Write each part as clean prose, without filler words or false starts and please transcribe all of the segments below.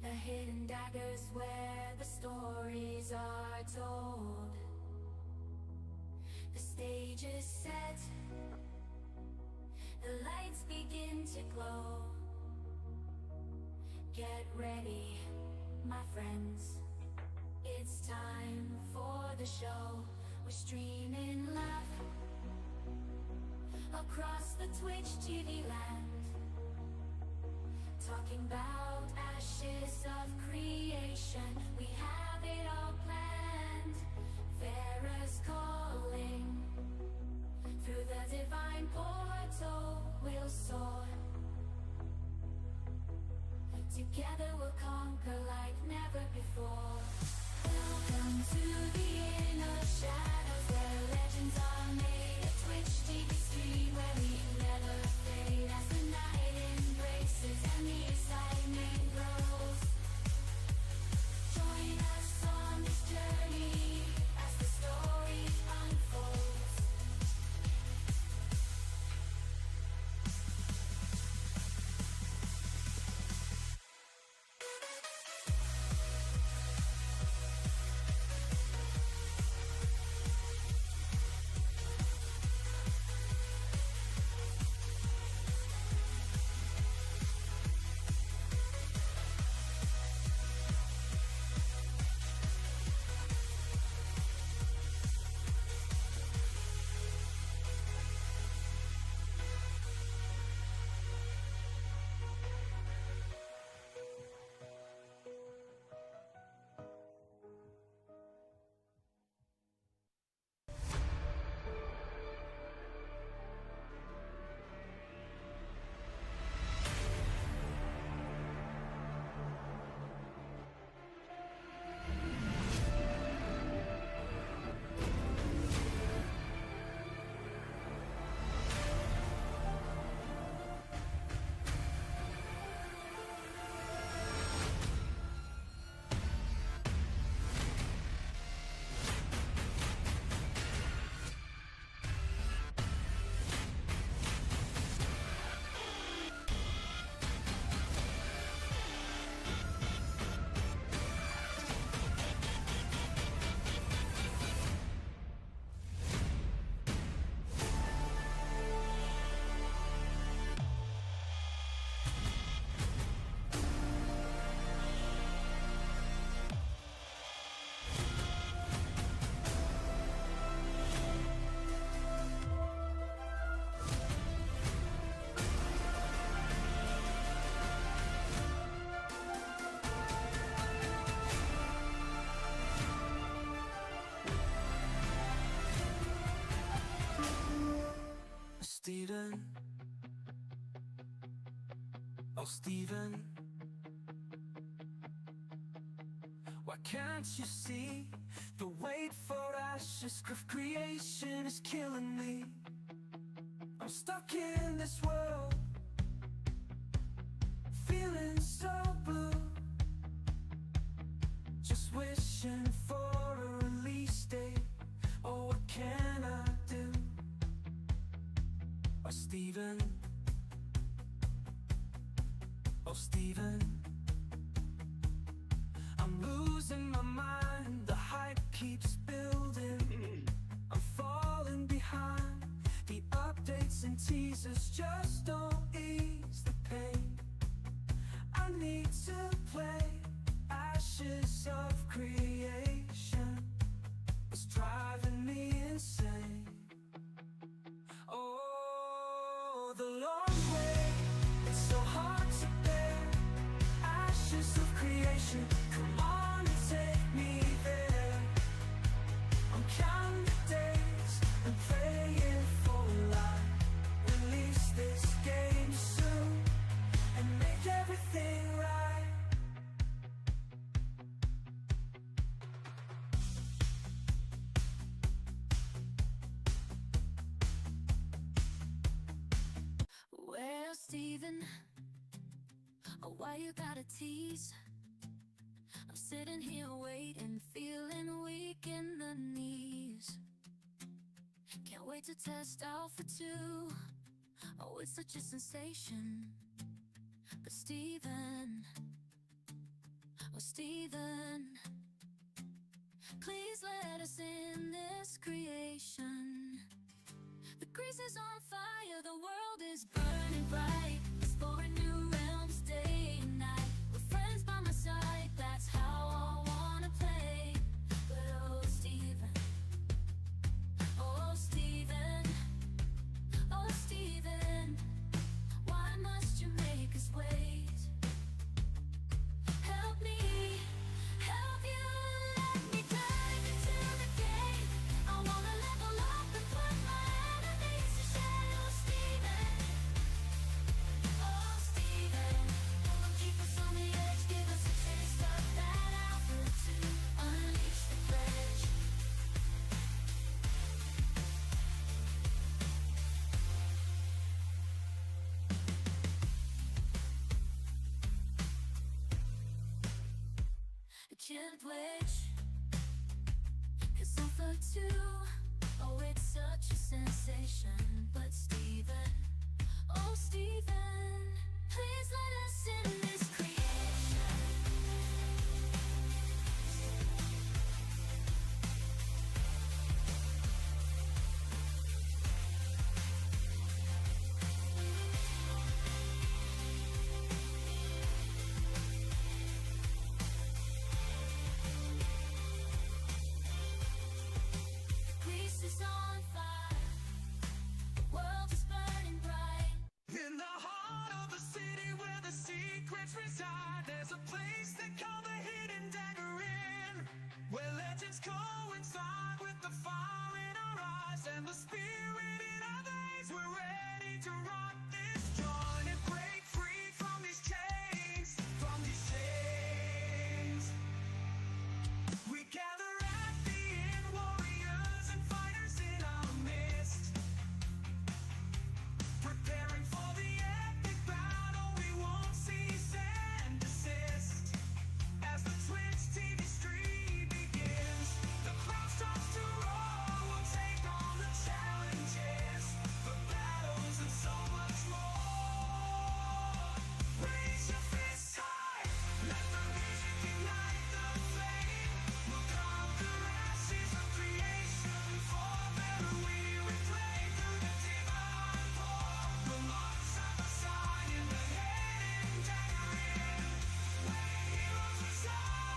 The hidden daggers where the stories are told. The stage is set, the lights begin to glow. Get ready, my friends, it's time for the show. We're streaming live across the Twitch TV land, talking about ashes of creation. We have it all planned. Pharaoh's calling. Through the divine portal we'll soar. Together we'll conquer like never before. Welcome to the inner shadows, where legends are made. A Twitch TV stream where we never fade. As the night embraces and the excitement grows, join us on this journey as the story unfolds. Steven, oh Steven, why can't you see the wait for ashes of creation is killing me? I'm stuck in this world, feeling so blue, just wishing for a release date. Oh, what can I do? Oh Steven, oh Steven, I'm losing my mind, the hype keeps building. I'm falling behind, the updates and teasers just don't ease the pain. I need to play ashes of creation, it's driving me insane. Oh, the long way, it's so hard to bear. Ashes of creation, come on and take me there. I'm counting the days and praying for light. Release this game soon and make everything right. Well, Steven, oh, why you gotta tease? I'm sitting here waiting, feeling weak in the knees. Can't wait to test out for two. Oh, it's such a sensation. But Steven, Stephen, please let us in this creation. The grease is on fire, the world is burning bright, exploring new realms day and night. With friends by my side, that's how I wanna play. But oh Stephen, oh Stephen, oh Stephen, why must you make us wait? Help me, help you, let me dive into the game. I wanna level up and put my enemies to shame. Oh Stephen, oh Stephen, don't keep us on the edge, give us a taste of that alpha to unleash the pledge. I can't wait, 'cause alpha too, oh it's such a sensation. But Stephen, oh Stephen, please let us in this creation. Greece is on fire, the world is burning bright. In the heart of the city where the secrets reside, there's a place they call the Hidden Dagger Inn, where legends coincide with the fire in our eyes and the spirit in our veins. We're ready to rock this joint and break free from these chains, from these chains. We gather at the inn, warriors and fighters in our midst, preparing for the epic battle. We won't cease and desist as the Twitch TV stream begins. The crowd starts to roar, we'll take on the challenges, the battles and so much more. Raise your fists high, let the music ignite the flame. We'll conquer ashes of creation, for better we reclaim through the divine pour. We'll march side by side in the Hidden Dagger Inn, where heroes reside.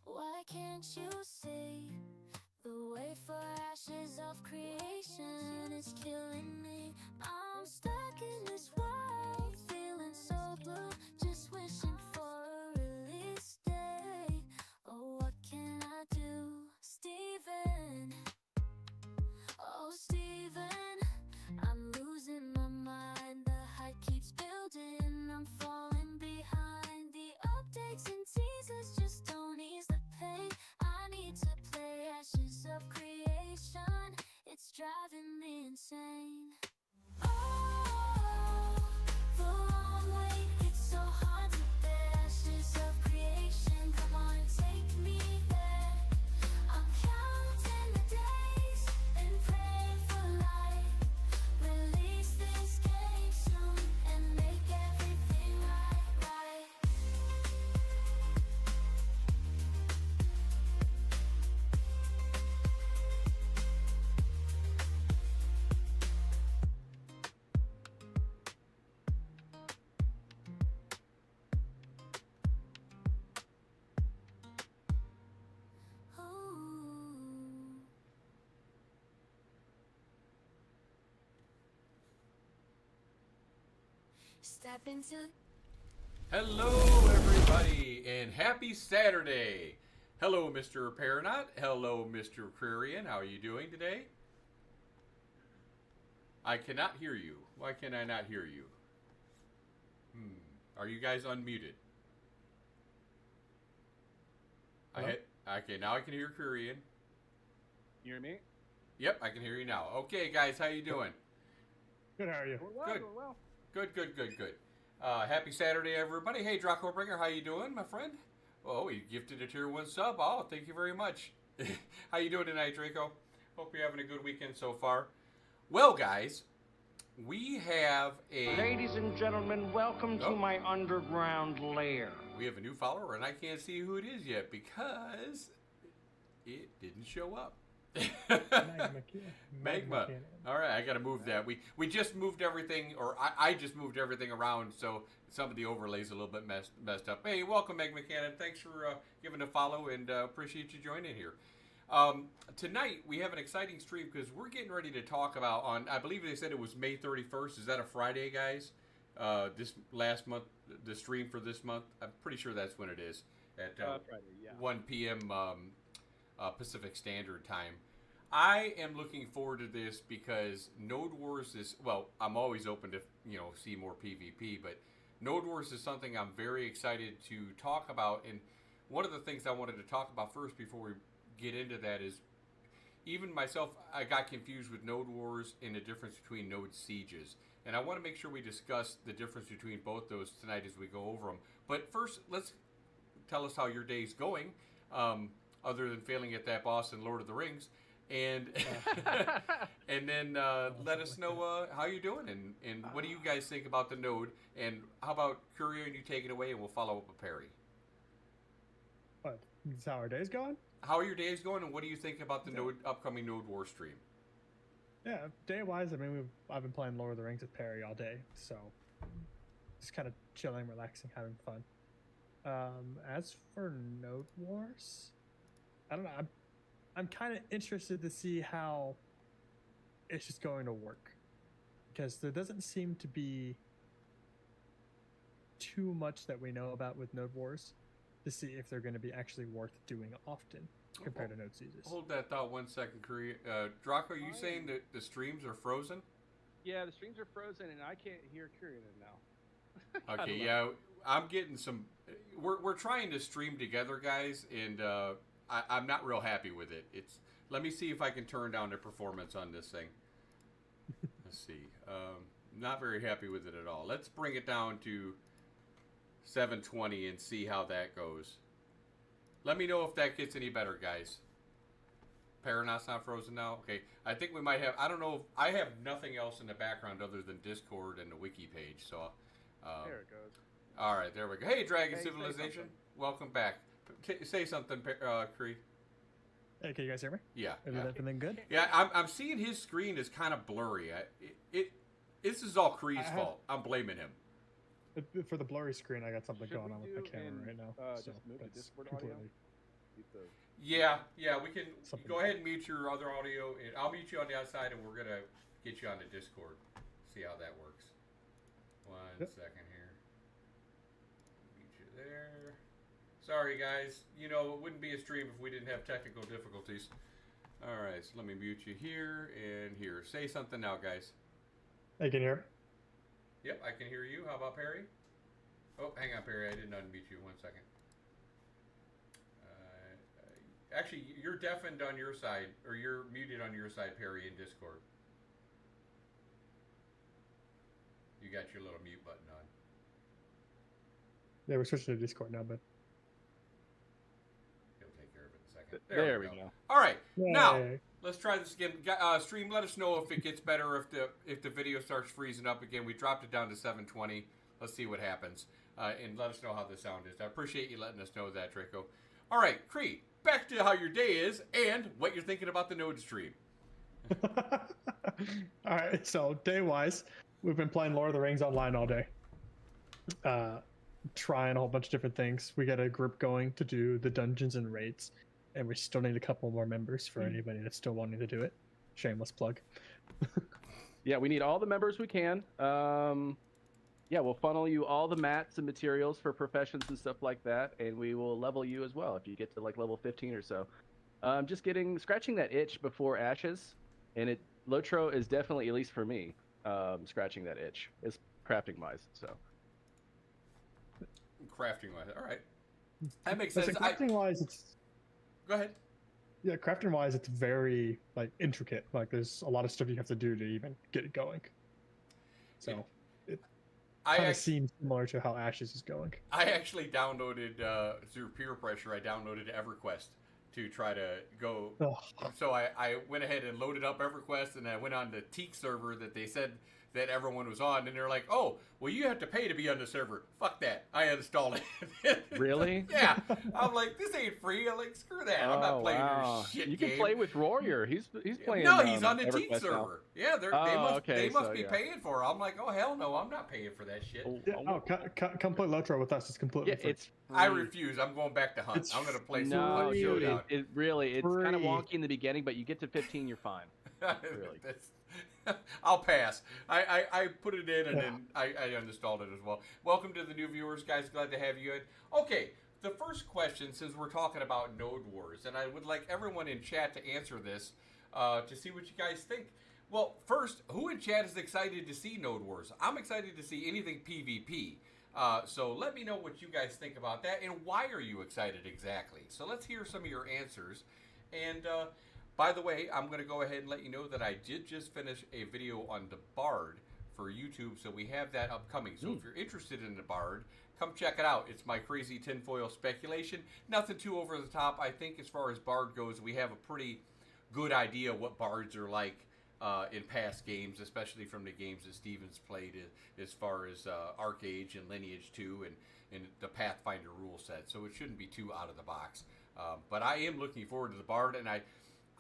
Why can't you see the way for ashes of creation is killing me? I'm stuck in this world, feeling so blue, just wishing for a release day. Oh, what can I do? Stephen, oh Stephen, I'm losing my mind, the hype keeps building, I'm falling behind. The updates and teasers just don't ease the pain. I need to play ashes of creation, it's driving me insane. Oh, the long wait, it's so hard to bear. Ashes of creation, come on, take me there. I'm counting the days and praying for light. Release this game soon and make everything right. Step into Hello, everybody, and happy Saturday. Hello, Mr. Peranaught. Hello, Mr. Kreirian. How are you doing today? I cannot hear you. Why can I not hear you? Are you guys unmuted? Hello? Okay, now I can hear Kreirian. You hear me? Yep, I can hear you now. Okay, guys, how you doing? Good, how are you? Good. Doing well. Good. Happy Saturday, everybody. Hey, Dracobringer, how you doing, my friend? Oh, you gifted a tier 1 sub. Oh, thank you very much. How you doing tonight, Draco? Hope you're having a good weekend so far. Well, guys, we have a... Ladies and gentlemen, welcome to my underground lair. We have a new follower, and I can't see who it is yet because it didn't show up. Magma. All right, I got to move that. We just moved everything, or I just moved everything around, so some of the overlays a little bit messed up. Hey, welcome, Magma Cannon. Thanks for giving a follow, and appreciate you joining here. Tonight we have an exciting stream because we're getting ready to talk about I believe they said it was May 31st. Is that a Friday, guys? This last month, the stream for this month. I'm pretty sure that's when it is at Friday, yeah. 1 p.m. Pacific Standard Time. I am looking forward to this because Node Wars is, well, I'm always open to, see more PvP, but Node Wars is something I'm very excited to talk about. And one of the things I wanted to talk about first before we get into that is, even myself, I got confused with Node Wars and the difference between Node Sieges. And I want to make sure we discuss the difference between both those tonight as we go over them. But first, let's tell us how your day's going, other than failing at that boss in Lord of the Rings. And and then let us know how you're doing and what do you guys think about the node, and how about Courier and you take it away, and we'll follow up with Perry. What? Is how our day's going? How are your days going, and what do you think about the upcoming Node War stream? Yeah, day-wise, I mean, I've been playing Lord of the Rings with Perry all day, so just kind of chilling, relaxing, having fun. As for Node Wars, I don't know. I'm kind of interested to see how it's just going to work, because there doesn't seem to be too much that we know about with Node Wars to see if they're going to be actually worth doing often compared to Node Sieges. Hold that thought 1 second, Korea. Draco, are you saying that the streams are frozen? Yeah, the streams are frozen, and I can't hear Kurian now. Okay, yeah, I'm getting some. We're trying to stream together, guys, and I'm not real happy with it. Let me see if I can turn down the performance on this thing. Let's see. Not very happy with it at all. Let's bring it down to 720 and see how that goes. Let me know if that gets any better, guys. Peranaugh's not frozen now? Okay. I think we might have... I don't know. I have nothing else in the background other than Discord and the wiki page. So, there it goes. All right, there we go. Hey, Dragon Hey, Civilization. Welcome back. Say something, Cree. Hey, can you guys hear me? Yeah. Is everything good? Yeah, I'm seeing his screen is kind of blurry. This is all Cree's fault. I'm blaming him. For the blurry screen, I got something Should going we on with do my camera in, right now. just move the that's Discord audio? Keep the- Yeah, we can Something. go ahead and mute your other audio. And I'll mute you on the outside, and we're gonna get you on the Discord. See how that works. One second here. Mute you there. Sorry, guys. It wouldn't be a stream if we didn't have technical difficulties. All right, so let me mute you here and here. Say something now, guys. Hey, can you hear me? Yep, I can hear you. How about Perry? Oh, hang on, Perry. I didn't unmute you. 1 second. Actually, you're deafened on your side, or you're muted on your side, Perry, in Discord. You got your little mute button on. Yeah, we're switching to Discord now, but He'll take care of it in a second. There we go. All right, now Yay. let's try this again. Stream, let us know if it gets better, if the video starts freezing up again. We dropped it down to 720. Let's see what happens, and let us know how the sound is. I appreciate you letting us know that, Draco. All right, Cree, back to how your day is and what you're thinking about the Node stream. All right, so day-wise, we've been playing Lord of the Rings online all day. Trying a whole bunch of different things. We got a group going to do the dungeons and raids, and we still need a couple more members for anybody that's still wanting to do it. Shameless plug. Yeah, we need all the members we can. Yeah, we'll funnel you all the mats and materials for professions and stuff like that, and we will level you as well if you get to like level 15 or so. Just scratching that itch before Ashes, and Lotro is definitely, at least for me, scratching that itch is crafting wise. So Crafting wise, all right, that makes But sense. crafting wise, it's Go ahead. yeah, crafting wise, it's very like intricate. Like there's a lot of stuff you have to do to even get it going. So it I kind of act- seems similar to how Ashes is going. I actually downloaded through peer pressure. I downloaded EverQuest to try to go. Ugh. So I went ahead and loaded up EverQuest, and I went on the Teak server that they said that everyone was on, and they're like, "Oh, well, you have to pay to be on the server." Fuck that! I uninstalled it. Really? Yeah. I'm like, this ain't free. I'm like, screw that. I'm not playing your shit You game. can play with Warrior. He's playing. No, he's on the EverQuest Teak now. server. Yeah, they okay, must so, be yeah. paying for it. I'm like, oh hell no, I'm not paying for that shit. Yeah, come play Lotro with us. It's completely Yeah, free. it's. I free. refuse. I'm going back to Hunt. It's I'm going to play some No, Hunt dude, Showdown. it's kind of Free. wonky in the beginning, but you get to 15, you're fine. Really. I'll pass. I put it in and then I uninstalled it as well. Welcome to the new viewers, guys. Glad to have you in. Okay, the first question, since we're talking about Node Wars, and I would like everyone in chat to answer this to see what you guys think. Well, first, who in chat is excited to see Node Wars? I'm excited to see anything PvP. So let me know what you guys think about that, and why are you excited exactly? So let's hear some of your answers. And by the way, I'm going to go ahead and let you know that I did just finish a video on the Bard for YouTube, so we have that upcoming. So if you're interested in the Bard, come check it out. It's my crazy tinfoil speculation. Nothing too over the top. I think as far as Bard goes, we have a pretty good idea what Bards are like in past games, especially from the games that Steven's played as far as Arcage and Lineage 2 and the Pathfinder rule set. So it shouldn't be too out of the box. But I am looking forward to the Bard, and I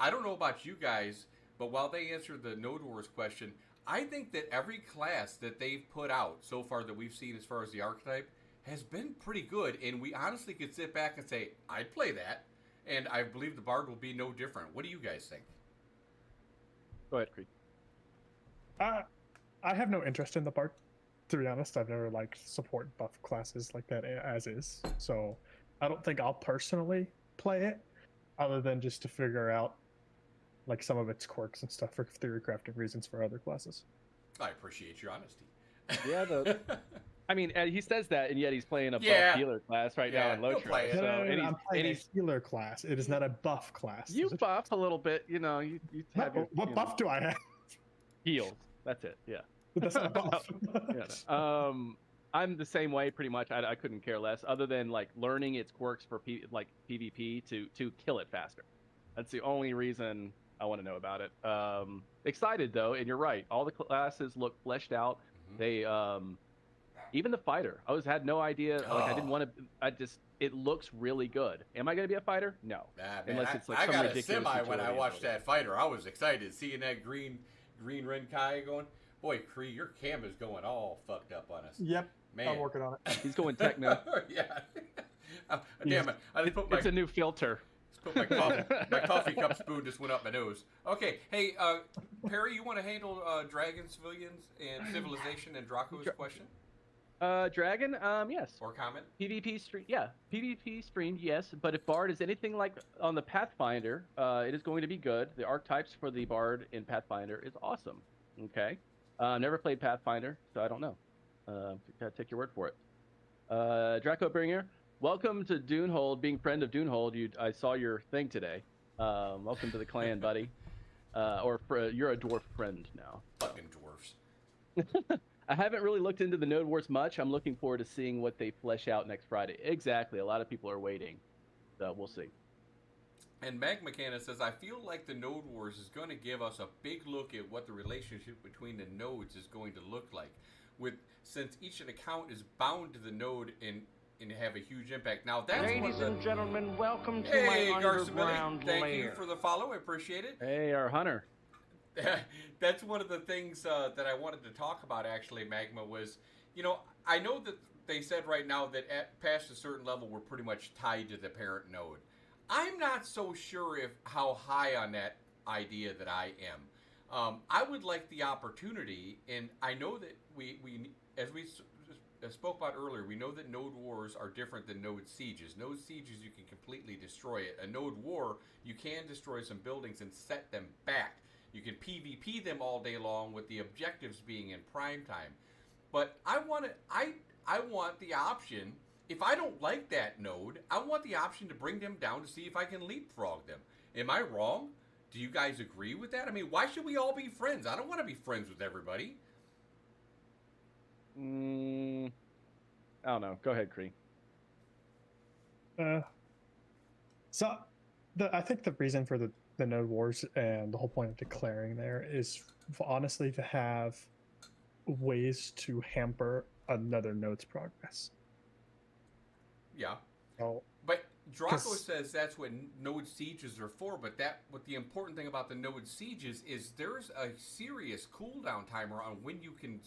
don't know about you guys, but while they answer the Node Wars question, I think that every class that they've put out so far that we've seen as far as the archetype has been pretty good, and we honestly could sit back and say, I'd play that, and I believe the Bard will be no different. What do you guys think? Go ahead, Creed. I have no interest in the Bard, to be honest. I've never liked support buff classes like that as is, so I don't think I'll personally play it, other than just to figure out like some of its quirks and stuff for theory crafting reasons for other classes. I appreciate your honesty. Yeah, I mean, he says that, and yet he's playing a buff healer class right now in he'll Lotro. play it. So, No, and I'm playing he's a healer class. It is not a buff class. you buff a little bit, you know. You have your, What you buff do I have? heals. That's it. Yeah. That's not a buff. Yeah. I'm the same way pretty much. I couldn't care less, other than like learning its quirks for PvP to kill it faster. That's the only reason I want to know about it. Excited though, and you're right. All the classes look fleshed out. They even the fighter. I had no idea. Like I didn't want to. It looks really good. Am I going to be a fighter? No. Man, Unless it's like I some got a ridiculous semi when I utility watched ability. that fighter. I was excited seeing that green Renkai going. Boy, Kree, your cam is going all fucked up on us. Yep. Man. I'm working on it. He's going techno. Yeah. Damn it! I just put my It's a new filter. my coffee cup spoon just went up my nose. Okay, hey Perry, you want to handle Dragon, Civilians, and Civilization and Draco's question Dragon, yes. or comment? PvP stream, yeah. PvP stream, yes. But if Bard is anything like on the Pathfinder, it is going to be good. The archetypes for the Bard in Pathfinder is awesome. Okay. Never played Pathfinder, so I don't know. Gotta take your word for it. Draco Bringer, welcome to Dunehold. Being friend of Dunehold, I saw your thing today. Welcome to the clan, buddy. You're a dwarf friend now. Fucking dwarfs. I haven't really looked into the Node Wars much. I'm looking forward to seeing what they flesh out next Friday. Exactly. A lot of people are waiting. So we'll see. And Mag McKenna says, I feel like the Node Wars is going to give us a big look at what the relationship between the nodes is going to look like. Since each account is bound to the node and have a huge impact. Now that's Ladies and gentlemen, welcome to Hey, my underground Garsamilli, thank lair. you for the follow. I appreciate it. Hey, our hunter. That's one of the things that I wanted to talk about, actually, Magma, was, I know that they said right now that past a certain level, we're pretty much tied to the parent node. I'm not so sure how high on that idea that I am. I would like the opportunity, and I know that we as we spoke about earlier, we know that node wars are different than node sieges. Node sieges, you can completely destroy it. A node war, you can destroy some buildings and set them back. You can PvP them all day long with the objectives being in prime time. But I want the option. If I don't like that node, I want the option to bring them down to see if I can leapfrog them. Am I wrong? Do you guys agree with that? I mean, why should we all be friends? I don't want to be friends with everybody. I don't know. Go ahead, Kree. I think the reason for the node wars and the whole point of declaring there is honestly to have ways to hamper another node's progress. Yeah. Oh, But Draco says that's what node sieges are for, but what the important thing about the node sieges is there's a serious cooldown timer on when you can,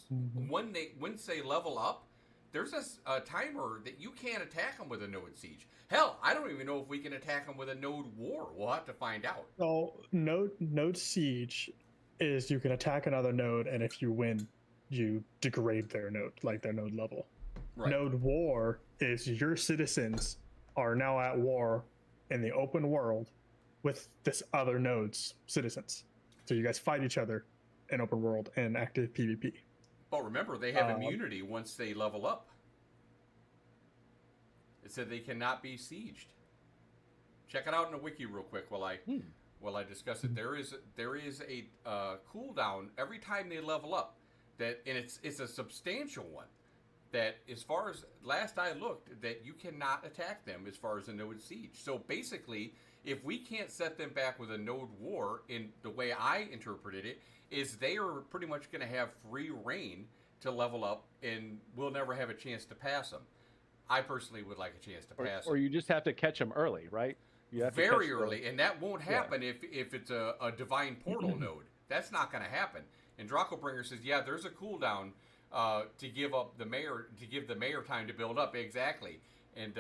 when they level up, there's a timer that you can't attack them with a node siege. Hell, I don't even know if we can attack them with a node war. We'll have to find out. So node siege is you can attack another node, and if you win, you degrade their node, like their node level. Right. Node war is your citizens are now at war in the open world with this other node's citizens. So you guys fight each other in open world and active PvP. But remember, they have immunity once they level up. It said they cannot be sieged. Check it out in the wiki real quick while I discuss it. There is a cooldown every time they level up. And it's a substantial one. That as far as last I looked, that you cannot attack them as far as a node siege. So basically, if we can't set them back with a node war, in the way I interpreted it, is they are pretty much going to have free reign to level up, and we'll never have a chance to pass them. I personally would like a chance to pass them. Or you just have to catch them early, right? You have to Very catch early, and that won't happen if it's a divine portal node. That's not going to happen. And Dracobringer says, yeah, there's a cooldown to give the mayor time to build up. Exactly. And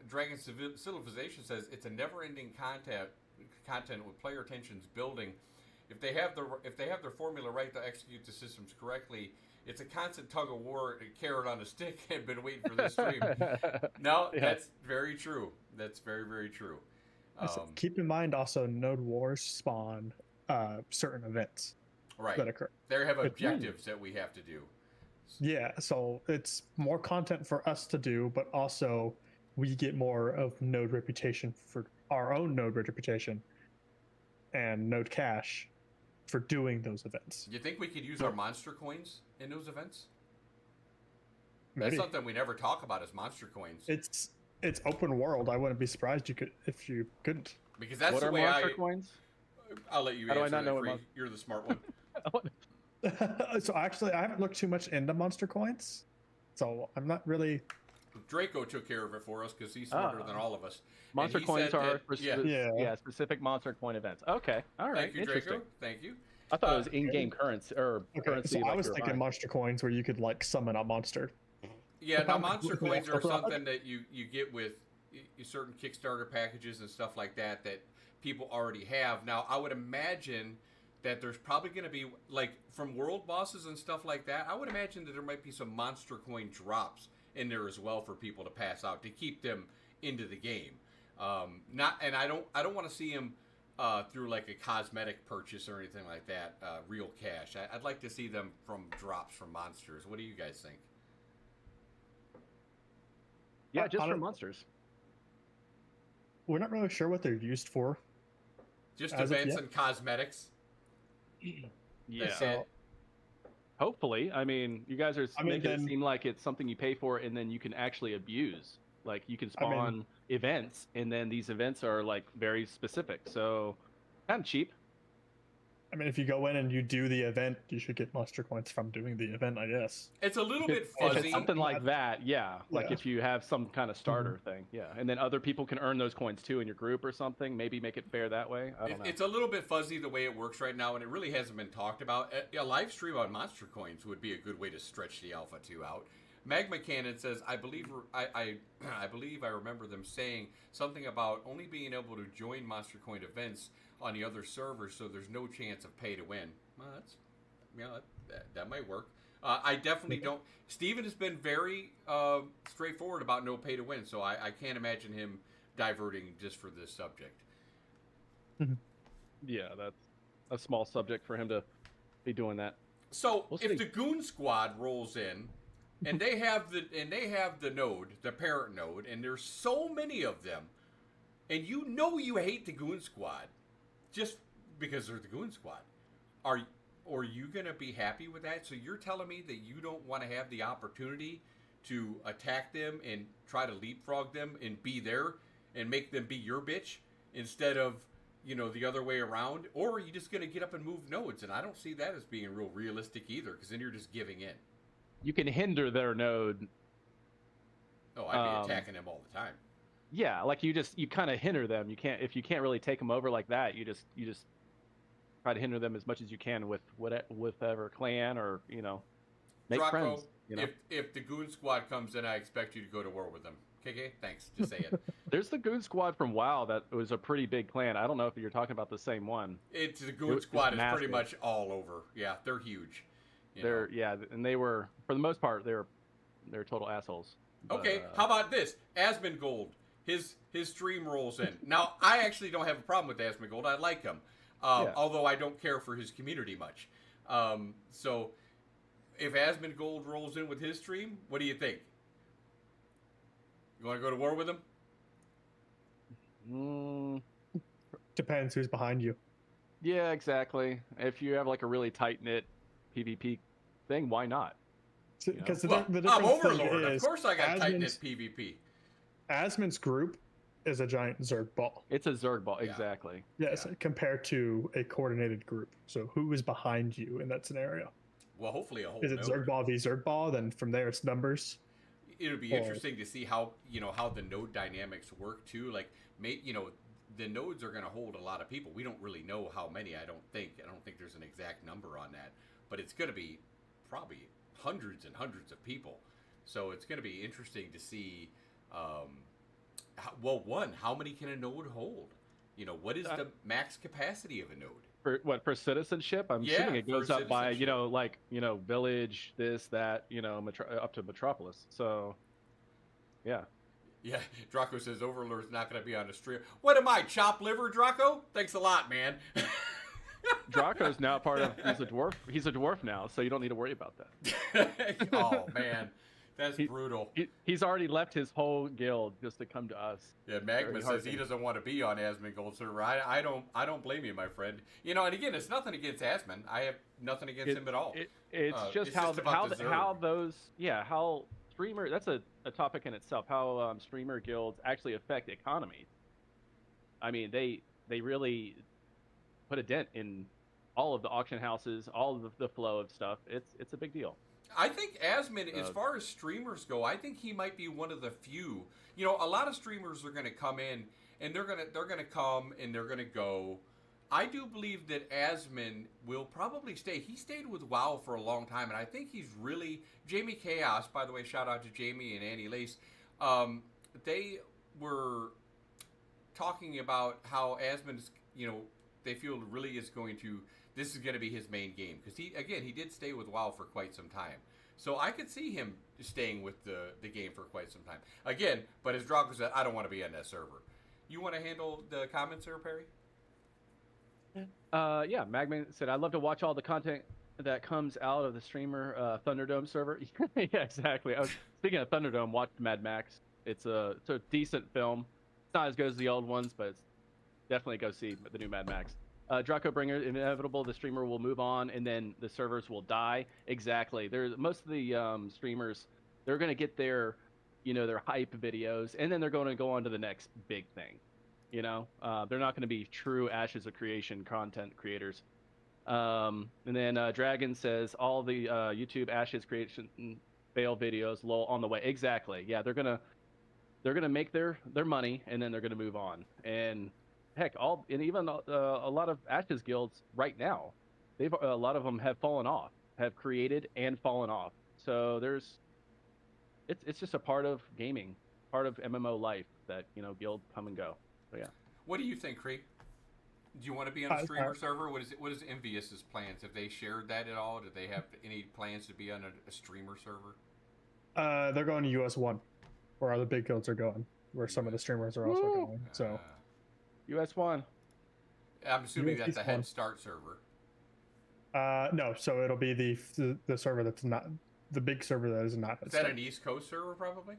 Dragon Civilization says it's a never-ending content with player tensions building. If they have their formula right to execute the systems correctly, it's a constant tug of war, a carrot on a stick. I've been waiting for this stream. No, that's very true. That's very, very true. Keep in mind also, node wars spawn certain events that occur. They have objectives that we have to do. Yeah, so it's more content for us to do, but also we get more of node reputation for our own node reputation and node cash for doing those events. You think we could use our monster coins in those events? Maybe. That's something we never talk about is monster coins. It's open world. I wouldn't be surprised if you couldn't. Because that's what the are way monster coins? I'll let you How do I answer not know that, what Free. You're the smart one. So actually, I haven't looked too much into monster coins, so I'm not really. Draco took care of it for us because he's smarter than all of us. Monster And he coins said are that- for Yeah. specific monster coin events. Okay, all right, Thank you, interesting. Draco. Thank you. I thought it was in-game currency or Okay, currency. so I like was you were thinking buying. monster coins where you could like summon a monster. Yeah, now I'm monster completely coins are off the road. something that you get with certain Kickstarter packages and stuff like that people already have. Now, I would imagine that there's probably going to be, like, from world bosses and stuff like that, I would imagine that there might be some monster coin drops in there as well for people to pass out to keep them into the game. I don't want to see them through like a cosmetic purchase or anything like that, real cash. I'd like to see them from drops from monsters. What do you guys think? Yeah, just I for don't- monsters. We're not really sure what they're used for. Just As of events yet? and cosmetics? Yeah. That's it. Hopefully, I mean, you guys are I mean, making it then- seem like it's something you pay for and then you can actually abuse. Like you can I mean- spawn events, and then these events are like very specific. So, kind of cheap. I mean, if you go in and you do the event, you should get monster coins from doing the event, I guess. It's a little bit If fuzzy. it's something like that, yeah. Like Yeah. if you have some kind of starter thing, yeah. And then other people can earn those coins too in your group or something. Maybe make it fair that way. I don't know. It's a little bit fuzzy the way it works right now, and it really hasn't been talked about. A live stream on monster coins would be a good way to stretch the Alpha 2 out. Magma Cannon says, I believe I remember them saying something about only being able to join monster coin events on the other servers, so there's no chance of pay to win. Well, that might work. I definitely don't. Steven has been very straightforward about no pay to win, so I can't imagine him diverting just for this subject. Yeah, that's a small subject for him to be doing that. So We'll if see. the Goon Squad rolls in, and they have the node, the parent node, and there's so many of them, and you know you hate the Goon Squad, just because they're the Goon Squad, are you gonna be happy with that? So you're telling me that you don't want to have the opportunity to attack them and try to leapfrog them and be there and make them be your bitch instead of, you know, the other way around? Or are you just going to get up and move nodes? And I don't see that as being real realistic either, because then you're just giving in. You can hinder their node. Oh, I'd be attacking them all the time. Yeah, like you kind of hinder them. You can't if you can't really take them over like that. You just try to hinder them as much as you can with whatever clan or make Draco, friends. You know? if the Goon Squad comes in, I expect you to go to war with them. KK, thanks. Just say it. There's the Goon Squad from WoW that was a pretty big clan. I don't know if you're talking about the same one. It's the Goon It's Squad is massive. pretty much all over. Yeah, they're huge. You They're know. and they were for the most part they're total assholes. Okay, But, how about this? Asmongold, his stream rolls in. Now, I actually don't have a problem with Asmongold. I like him, Yeah. although I don't care for his community much. So, if Asmongold rolls in with his stream, what do you think? You want to go to war with him? Depends who's behind you. Yeah, exactly. If you have like a really tight knit PvP thing, why not? Because Well, the I'm difference thing Overlord. Of is, course I got tight knit Asmon's- PvP. Asmon's group is a giant Zerg ball. It's a Zerg ball, Yeah. exactly. Yes, Yeah. compared to a coordinated group. So who is behind you in that scenario? Well, hopefully a whole Is it node. Zerg ball v Zerg ball? Then from there it's numbers. It'll be Or- interesting to see how how the node dynamics work too. Like, the nodes are going to hold a lot of people. We don't really know how many. I don't think there's an exact number on that, but it's going to be probably hundreds and hundreds of people. So it's going to be interesting to see. How many can a node hold? What is the max capacity of a node? For citizenship, I'm Yeah, assuming it for goes up by citizenship. village, this, that, up to metropolis. So yeah. Yeah, Draco says Overlord's not going to be on the stream. What am I, chop liver, Draco? Thanks a lot, man. Draco's now part of he's a dwarf now, so you don't need to worry about that. Oh man, that's brutal. He's already left his whole guild just to come to us. Yeah, Magma Very hard says he thing. doesn't want to be on Asmongold server. I don't blame you, my friend. And again, it's nothing against Asmon. I have nothing against him at all. It's just it's how just about the Zerg. how those how streamer that's a topic in itself. How streamer guilds actually affect economies. I mean, they really put a dent in all of the auction houses, all of the flow of stuff. It's a big deal. I think Asmon, as far as streamers go, I think he might be one of the few. A lot of streamers are going to come in and they're going to come and they're going to go. I do believe that Asmon will probably stay. He stayed with WoW for a long time, and I think he's really Jamie Chaos. By the way, shout out to Jamie and Annie Lace. They were talking about how Asmon is, they feel really is going to. This is going to be his main game because he did stay with WoW for quite some time. So I could see him staying with the game for quite some time. Again, but as Draco said, I don't want to be on that server. You want to handle the comments there, Perry? Yeah, Magman said, I'd love to watch all the content that comes out of the streamer Thunderdome server. Yeah, exactly. Speaking of Thunderdome, watch Mad Max. It's a decent film. It's not as good as the old ones, but it's definitely go see the new Mad Max. Draco Bringer, inevitable, the streamer will move on and then the servers will die. Exactly. Most of the streamers, they're going to get their hype videos and then they're going to go on to the next big thing. They're not going to be true Ashes of Creation content creators. And then Dragon says all the YouTube Ashes Creation fail videos lol on the way. Exactly. Yeah, they're gonna make their money and then they're gonna move on. And heck, even a lot of Ashes guilds right now, a lot of them have fallen off, have created and fallen off. So it's just a part of gaming, part of MMO life that guilds come and go. So yeah. What do you think, Cree? Do you want to be on a streamer server? What is it? What is Envious's plans? Have they shared that at all? Do they have any plans to be on a streamer server? They're going to US1, where other big guilds are going, where some of the streamers are also going. So US1. I'm assuming that's a US1. head start server. No, so it'll be the server that's not the big server that is not. Is that an East Coast server, probably?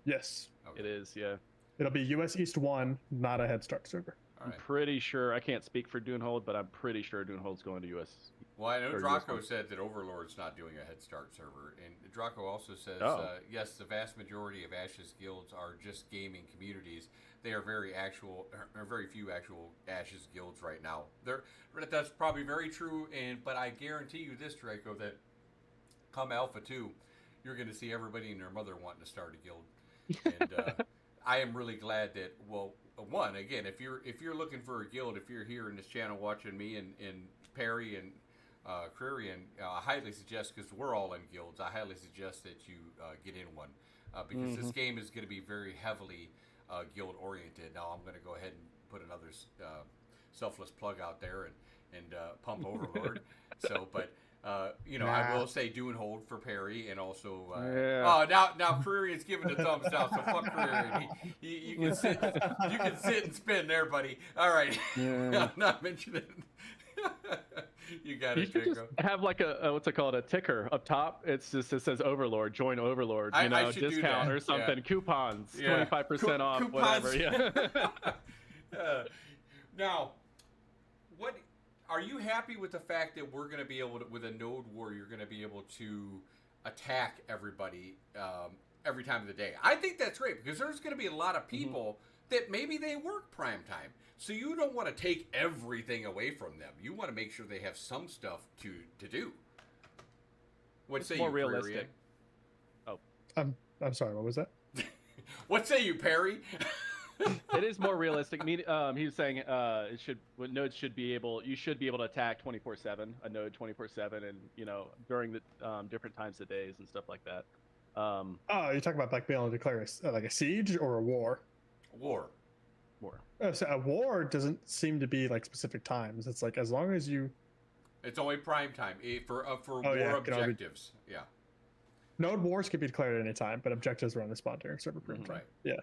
Yes, Okay. It is, yeah. it'll be US East 1, not a head start server. All I'm right. pretty sure, I can't speak for Dunehold, but I'm pretty sure Dunehold's going to US. Well, I know or Draco US1. said that Overlord's not doing a head start server, and Draco also says, Oh. yes, the vast majority of Ashes guilds are just gaming communities. They are very few actual Ashes guilds right now. That's probably very true, but I guarantee you this, Draco, that come Alpha 2, you're going to see everybody and their mother wanting to start a guild. And I am really glad that, well, one, again, if you're looking for a guild, if you're here in this channel watching me and Perry and Kreirian, I highly suggest, because we're all in guilds, I highly suggest that you get in one, because this game is going to be very heavily guild oriented. Now I'm going to go ahead and put another selfless plug out there and pump Overlord. So, but I will say Dunehold for Perry, and also oh, now Kreirian's giving the thumbs down. So fuck Kreirian. You can sit and spin there, buddy. All right, Yeah. I'm not mentioning. You got You it, should just Draco. have like a what's it called, a ticker up top. It says Overlord, join Overlord, I should do discount that, or something, yeah. coupons, Yeah. 25% off, Coupons. whatever. Yeah. Now, what are you happy with the fact that we're going to be able to, with a node war, you're going to be able to attack everybody every time of the day? I think that's great, because there's going to be a lot of people that maybe they work prime time. So you don't want to take everything away from them. You want to make sure they have some stuff to do. What say more you, realistic. Kreirian? I'm sorry, what was that? What say you, Perry? It is more realistic. He was saying nodes should be able, you should be able to attack 24/7, a node 24/7, and during the different times of days and stuff like that. Oh, you're talking about like being able to declare like a siege or a war? War. So a war doesn't seem to be like specific times. It's like as long as you. It's only prime time for war yeah, it can only be- objectives. Yeah. Node wars can be declared at any time, but objectives are only spawned during server prime time. Right. Yeah.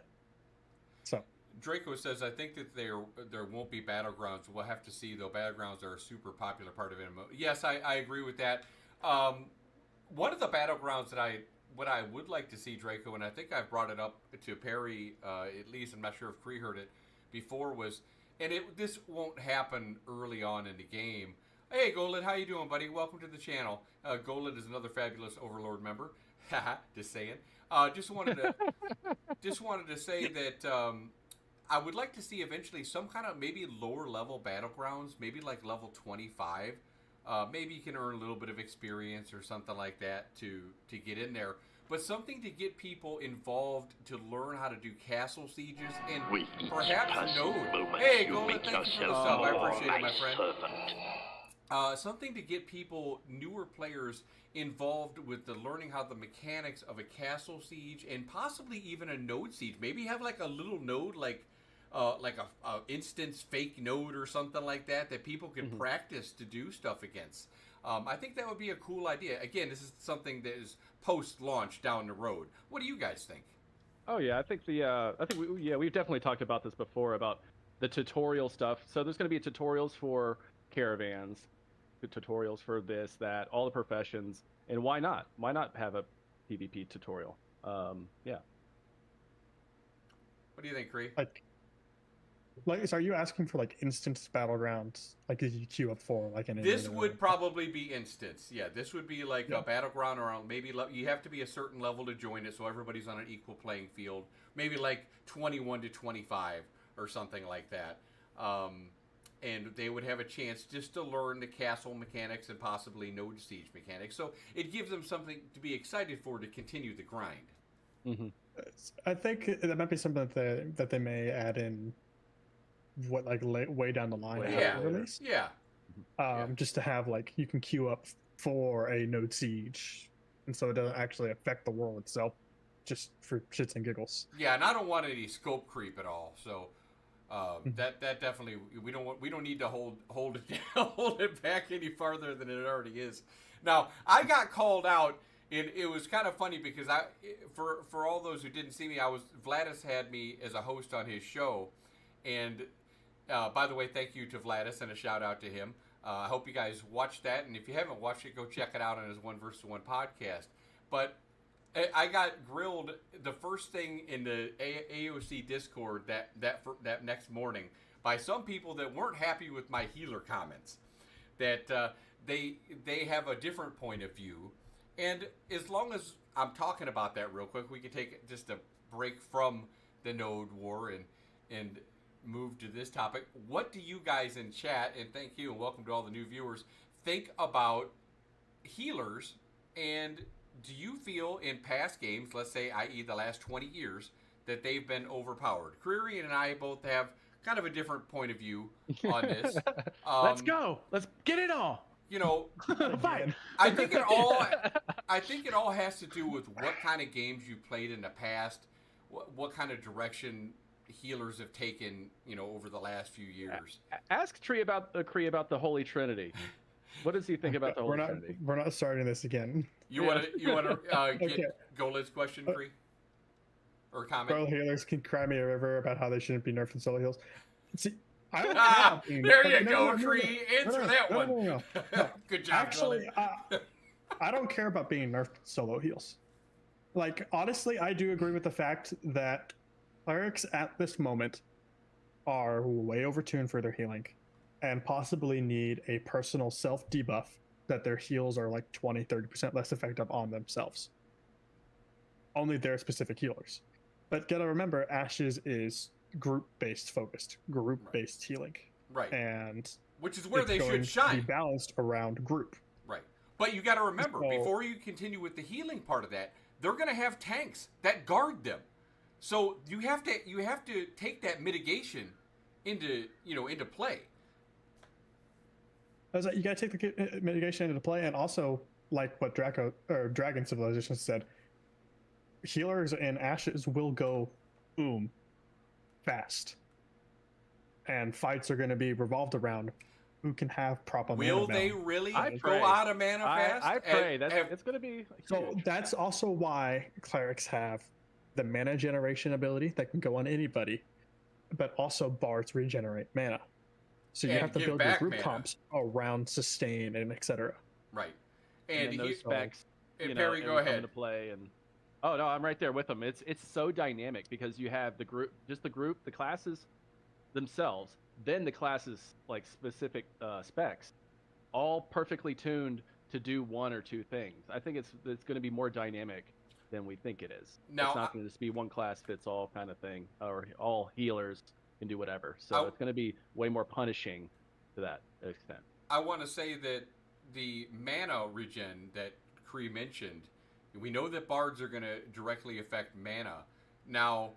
So. Draco says, I think that there won't be battlegrounds. We'll have to see, though. Battlegrounds are a super popular part of MMO. Yes, I agree with that. One of the battlegrounds that what I would like to see, Draco, and I think I've brought it up to Perry, at least, I'm not sure if Kree heard it before, was, and this won't happen early on in the game. Hey, Golid, how you doing, buddy? Welcome to the channel. Golid is another fabulous Overlord member. Haha, just saying. Just wanted to say that I would like to see eventually some kind of maybe lower level battlegrounds, maybe like level 25. Maybe you can earn a little bit of experience or something like that to get in there. But something to get people involved to learn how to do castle sieges and perhaps node. Hey, Golden, thank you for the sub. I appreciate it, my friend. Something to get people, newer players, involved with the learning how the mechanics of a castle siege and possibly even a node siege. Maybe have like a little node, like a instance fake node or something like that people can practice to do stuff against. I think that would be a cool idea. Again, this is something that is post-launch down the road. What do you guys think? Oh yeah, I think we've definitely talked about this before about the tutorial stuff. So there's going to be tutorials for caravans, tutorials for this, that, all the professions, and why not? Why not have a PvP tutorial? Yeah. What do you think, Kree? So are you asking for like instance battlegrounds, like as you queue up for like an? This would probably be instance. Yeah, this would be like a battleground around. Maybe you have to be a certain level to join it, so everybody's on an equal playing field. Maybe like 21 to 25 or something like that. And they would have a chance just to learn the castle mechanics and possibly node siege mechanics. So it gives them something to be excited for to continue the grind. Mm-hmm. I think that might be something that they may add in. Way down the line after the release? Yeah. Just to have like you can queue up for a node siege, and so it doesn't actually affect the world itself, just for shits and giggles. Yeah, and I don't want any scope creep at all. So, That definitely we don't need to hold it down, hold it back any farther than it already is. Now I got called out, and it was kind of funny because for all those who didn't see me, Vladis had me as a host on his show, and by the way, thank you to Vladis and a shout out to him. I hope you guys watched that, and if you haven't watched it, go check it out on his 1 vs. 1 podcast. But I got grilled the first thing in the AOC Discord that next morning by some people that weren't happy with my healer comments. That they have a different point of view, and as long as I'm talking about that real quick, we can take just a break from the node war and move to this topic. What do you guys in chat, and thank you and welcome to all the new viewers, think about healers, and do you feel in past games, let's say i.e. the last 20 years, that they've been overpowered? Kreirian and I both have kind of a different point of view on this. Let's go. Let's get it on. You know, Fight. I think it all has to do with what kind of games you played in the past, what kind of direction healers have taken, you know, over the last few years. Ask Kree about the Holy Trinity. What does he think about the Holy Trinity? We're not starting this again. You want to get Okay. Golin's question, Kree? Or comment? Solo healers can cry me a river about how they shouldn't be nerfed in solo heals. See, I don't Ah, care. there you No, go, no, no, no, Kree. Answer no, that no, one. no. Good job, Actually, Golin. I don't care about being nerfed solo heals. Like, honestly, I do agree with the fact that clerics at this moment are way overtuned for their healing and possibly need a personal self debuff that their heals are like 20-30% less effective on themselves. Only their specific healers. But gotta remember, Ashes is group-based focused, group-based healing. Right. And Which is where it's they going should to be shine. balanced around group. Right. But you got to remember, So- before you continue with the healing part of that, they're going to have tanks that guard them. So you have to take that mitigation into play. I was like, you gotta take the mitigation into play, and also like what Dragon Civilization said, healers in Ashes will go fast, and fights are going to be revolved around who can have proper mana Will they balance. really I go pray. out of mana fast? I pray. And- It's going to be So huge. that's also why clerics have the mana generation ability that can go on anybody, but also bards regenerate mana. So you And have to give build your back group mana. comps around sustain and etc. Right. And then those he- specs, and Perry, and go will come ahead. into play. And oh no, I'm right there with them. It's so dynamic because you have the group, the classes themselves, then the classes like specific specs, all perfectly tuned to do one or two things. I think it's going to be more dynamic than we think it is. Now, it's not going to just be one class fits all kind of thing, or all healers can do whatever. So I- it's going to be way more punishing to that extent. I want to say that the mana regen that Kree mentioned, we know that bards are going to directly affect mana. Now,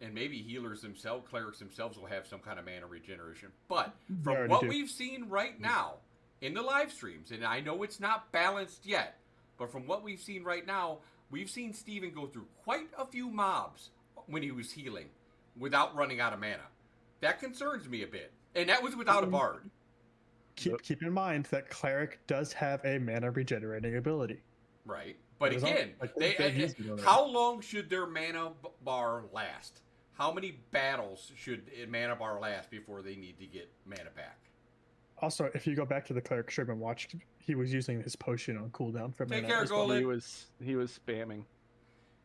and maybe healers themselves, clerics themselves will have some kind of mana regeneration. But They from already what do. we've seen right now in the live streams, and I know it's not balanced yet, but from what we've seen right now, we've seen Steven go through quite a few mobs when he was healing without running out of mana. That concerns me a bit. And that was without a bard. Keep in mind that cleric does have a mana regenerating ability. Right. But It was on- again, like, they've used it already. how long should their mana bar last? How many battles should a mana bar last before they need to get mana back? Also, if you go back to the cleric stream and watch, he was using his potion on cooldown for Take mana. care, as well. Golin. He was spamming.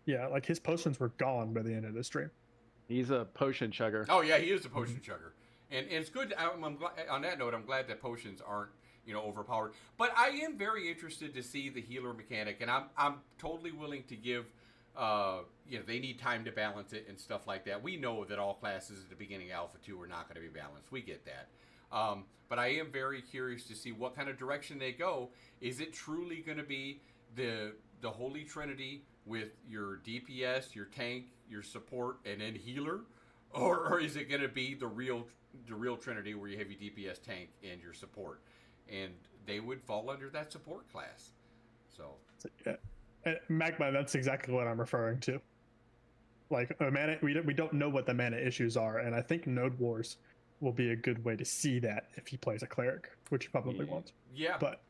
Yeah, like his potions were gone by the end of the stream. He's a potion chugger. Oh yeah, he is a potion chugger, and it's good. I'm glad, on that note, I'm glad that potions aren't overpowered. But I am very interested to see the healer mechanic, and I'm totally willing to give. They need time to balance it and stuff like that. We know that all classes at the beginning of Alpha 2 are not going to be balanced. We get that. But I am very curious to see what kind of direction they go. Is it truly going to be the Holy Trinity with your DPS, your tank, your support, and then healer? Or is it going to be the real Trinity where you have your DPS, tank, and your support? And they would fall under that support class. So So, yeah. Magma, that's exactly what I'm referring to. Like a mana, we don't know what the mana issues are, and I think Node Wars will be a good way to see that if he plays a cleric, which he probably won't. Yeah. But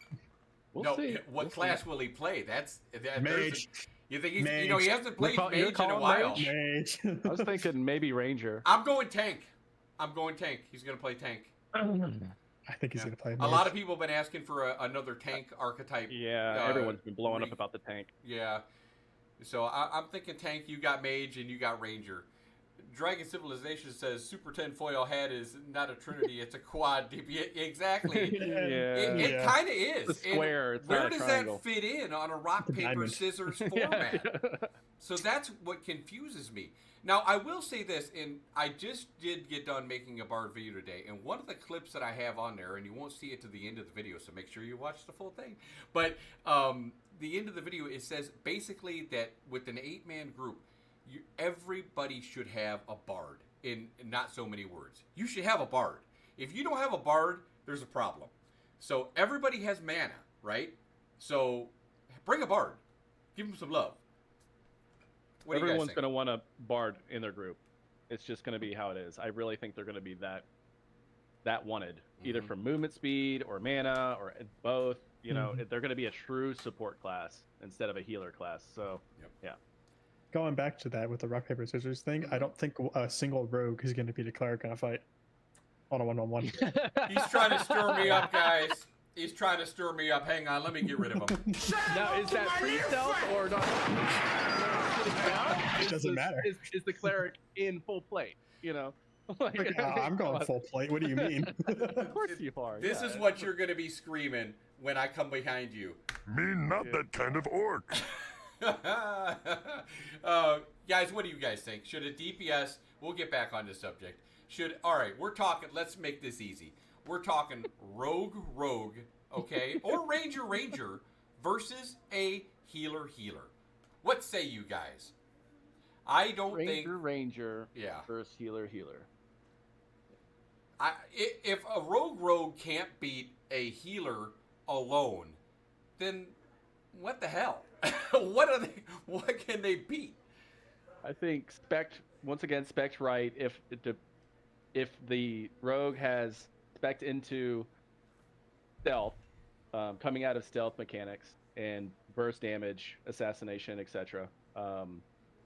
We'll see. What We'll class see. will he play? That's that. Mage. You think he's? Mage. You know, he hasn't played You're mage in a calling while. mage? Mage. I was thinking maybe Ranger. I'm going tank. He's gonna play tank. I think he's Yeah. gonna play. A Mage. lot of people have been asking for another tank archetype. Yeah, everyone's been blowing up about the tank. Yeah. So I'm thinking tank. You got mage and you got ranger. Dragon Civilization says Super 10 foil hat is not a trinity, it's a quad. Exactly. It kind of is. It's a square. And It's where not a does triangle. that fit in on a rock, It's a paper, diamond. scissors format? So that's what confuses me. Now, I will say this, and I just did get done making a Bard video today, and one of the clips that I have on there, and you won't see it to the end of the video, so make sure you watch the full thing. But the end of the video, it says basically that with an 8-man group, everybody should have a bard in not so many words. You should have a bard. If you don't have a bard, there's a problem. So everybody has mana, right? So bring a bard. Give them some love. What do you guys Everyone's think? going to want a bard in their group. It's just going to be how it is. I really think they're going to be that wanted, either Mhm. for movement speed or mana or both. You know, they're going to be a true support class instead of a healer class. So, yeah. Going back to that with the rock paper scissors thing, I don't think a single rogue is going to beat a cleric in a fight on a 1-on-1. He's trying to stir me up, guys. He's trying to stir me up. Hang on, let me get rid of him. Now, is that pre-stealth or not? It doesn't matter. Is the cleric in full plate? You know, Like, I'm going full plate. What do you mean? Of course you are. This yeah. is what you're going to be screaming when I come behind you. Me not that kind of orc. Guys, what do you guys think? Should a DPS, we'll get back on this subject. All right, we're talking, let's make this easy. We're talking rogue, okay, or ranger versus a healer. What say you guys? I don't think... Ranger Yeah. versus healer. If a rogue can't beat a healer alone, then what the hell? What can they beat? I think Spec's right. If the rogue has spec'd into stealth, coming out of stealth mechanics and burst damage, assassination, etc.,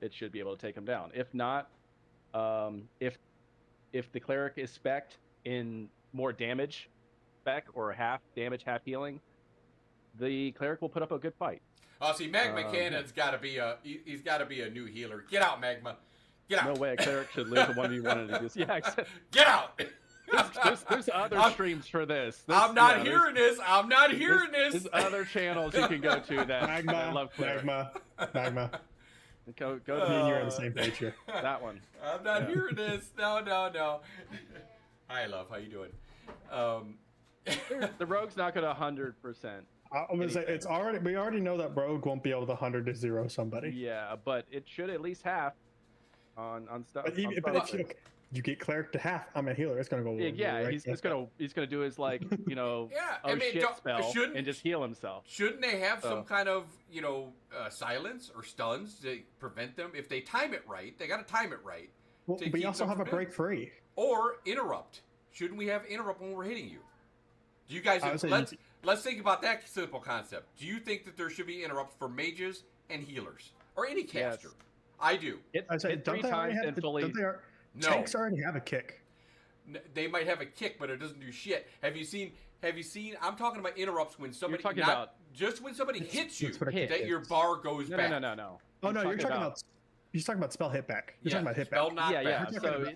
it should be able to take him down. If not, if the cleric is spec'd in more damage spec or half damage, half healing, the cleric will put up a good fight. Oh, see, Magma Cannon's got to be he's got to be a new healer. Get out, Magma. Get out. No way a cleric should lose a 1v1 in this. Yeah, exactly. Get out. There's other streams for this. I'm not hearing this. I'm not hearing this. There's other channels you can go to that love cleric. Magma. Go Me to and you are on the same page here. that one. I'm not hearing this. No. Hi, love. How you doing? The rogue's not going to 100%. I'm gonna say we already know that rogue won't be able to 100 to 0 somebody. Yeah, but it should at least half on stuff. But if you get cleric to half, I'm a healer. It's gonna go. Yeah, right he's back gonna up. do his like Yeah, oh I mean, shit spell shouldn't- and just heal himself. Shouldn't they have some Oh. kind of silence or stuns to prevent them? If they time it right, they got to time it right. Well, to we keep also them have a from break free. Or interrupt. Shouldn't we have interrupt when we're hitting you? Do you guys? I would say Let's think about that simple concept. Do you think that there should be interrupt for mages and healers or any caster? Yes. I do. I say, Hit don't 3 they already times have and fully. No. Tanks already have a kick. They might have a kick, but it doesn't do shit. Have you seen? I'm talking about interrupts when somebody. talking about- just when somebody hits you, That's what a Hit. that your bar goes No, back. no. Oh no, you're talking about. You're talking about spell hit back. You're talking about hit spell back. knockback. Yeah. You're talking So about-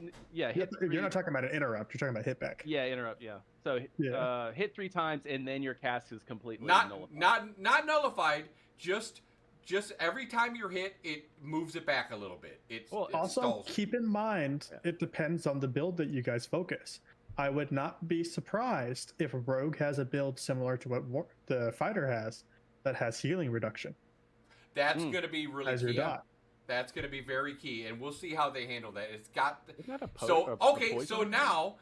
hit You're not talking about an interrupt. You're talking about hit back. Yeah, interrupt. Yeah. So hit 3 times and then your cast is completely nullified. Not nullified. Just every time you're hit, it moves it back a little bit. It Also, stalls it. keep in mind, it depends on the build that you guys focus. I would not be surprised if a rogue has a build similar to what the fighter has that has healing reduction That's going to be really as your key. dot. That's going to be very key, and we'll see how they handle that. It's got Isn't that a so a okay. poison? So now,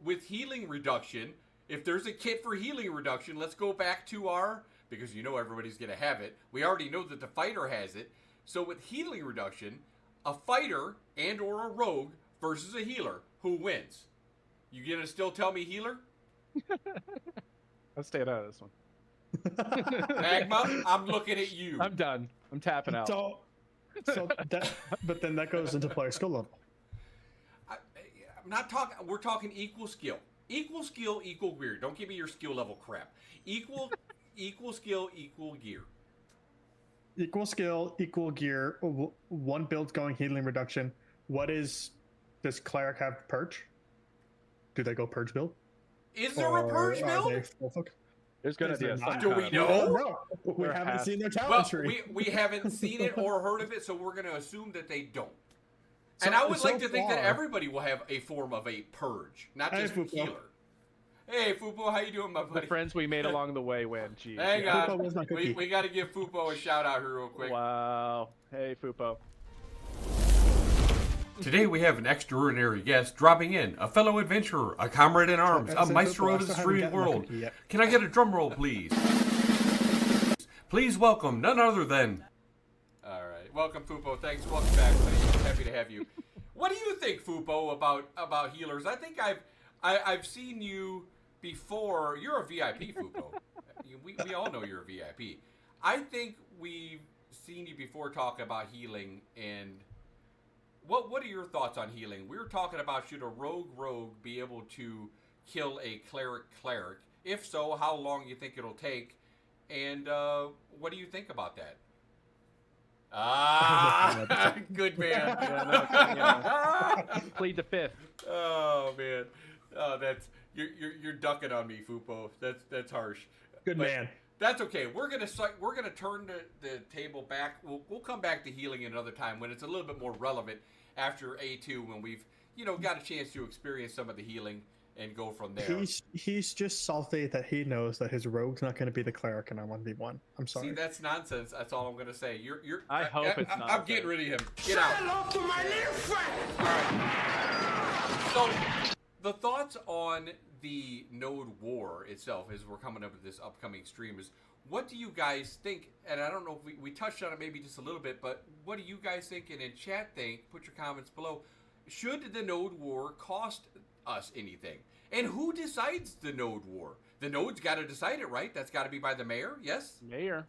with healing reduction, if there's a kit for healing reduction, let's go back to because everybody's going to have it. We already know that the fighter has it. So with healing reduction, a fighter and or a rogue versus a healer, who wins? You gonna still tell me healer? I'm staying out of this one. Magma, I'm looking at you. I'm done. I'm tapping out. So that, but then that goes into player skill level. I'm not talking. We're talking equal skill. Equal skill, equal gear. Don't give me your skill level crap. Equal skill, equal gear. Equal skill, equal gear. One build's going healing reduction. Does cleric have purge? Do they go purge build? Is there a purge Or are build? they full fuck? There's gonna Is be there a not? some Do kind we of- know? No, we There haven't has- seen their Well, talent tree. we haven't seen it or heard of it, so we're going to assume that they don't. So- And I would so like to think that far- everybody will have a form of a purge, not Hey, just Fupo. healer. Hey, Fupo, how you doing, my The buddy? friends we made along the way win. Jeez. Hang yeah. on. Fupo was my cookie. We got to give Fupo a shout out here real quick. Wow. Hey, Fupo. Today we have an extraordinary guest dropping in, a fellow adventurer, a comrade in arms, a maestro of the streaming world. Can I get a drum roll, please? Please welcome none other than... All right. Welcome, Fupo. Thanks. Welcome back, buddy. Happy to have you. What do you think, Fupo, about healers? I think I've seen you before. You're a VIP, Fupo. We all know you're a VIP. I think we've seen you before talk about healing, and what are your thoughts on healing? We were talking about, should a rogue be able to kill a cleric? If so, how long you think it'll take? And what do you think about that? Ah, good man. Plead the fifth. Oh man, that's you're ducking on me, Fupo. That's harsh. Good But man. That's okay. We're gonna turn the table back. We'll come back to healing another time when it's a little bit more relevant after A2, when we've got a chance to experience some of the healing and go from there. He's just salty that he knows that his rogue's not going to be the cleric in a 1v1. I'm sorry. See, that's nonsense. That's all I'm gonna say. I hope it's I'm nonsense. getting rid of him. Get out. Hello to my little friend. All right. So the thoughts on the Node War itself, as we're coming up with this upcoming stream, is what do you guys think? And I don't know if we touched on it maybe just a little bit, but what do you guys think? And in chat, put your comments below. Should the Node War cost us anything? And who decides the Node War? The Node's got to decide it, right? That's got to be by the mayor, yes? Mayor.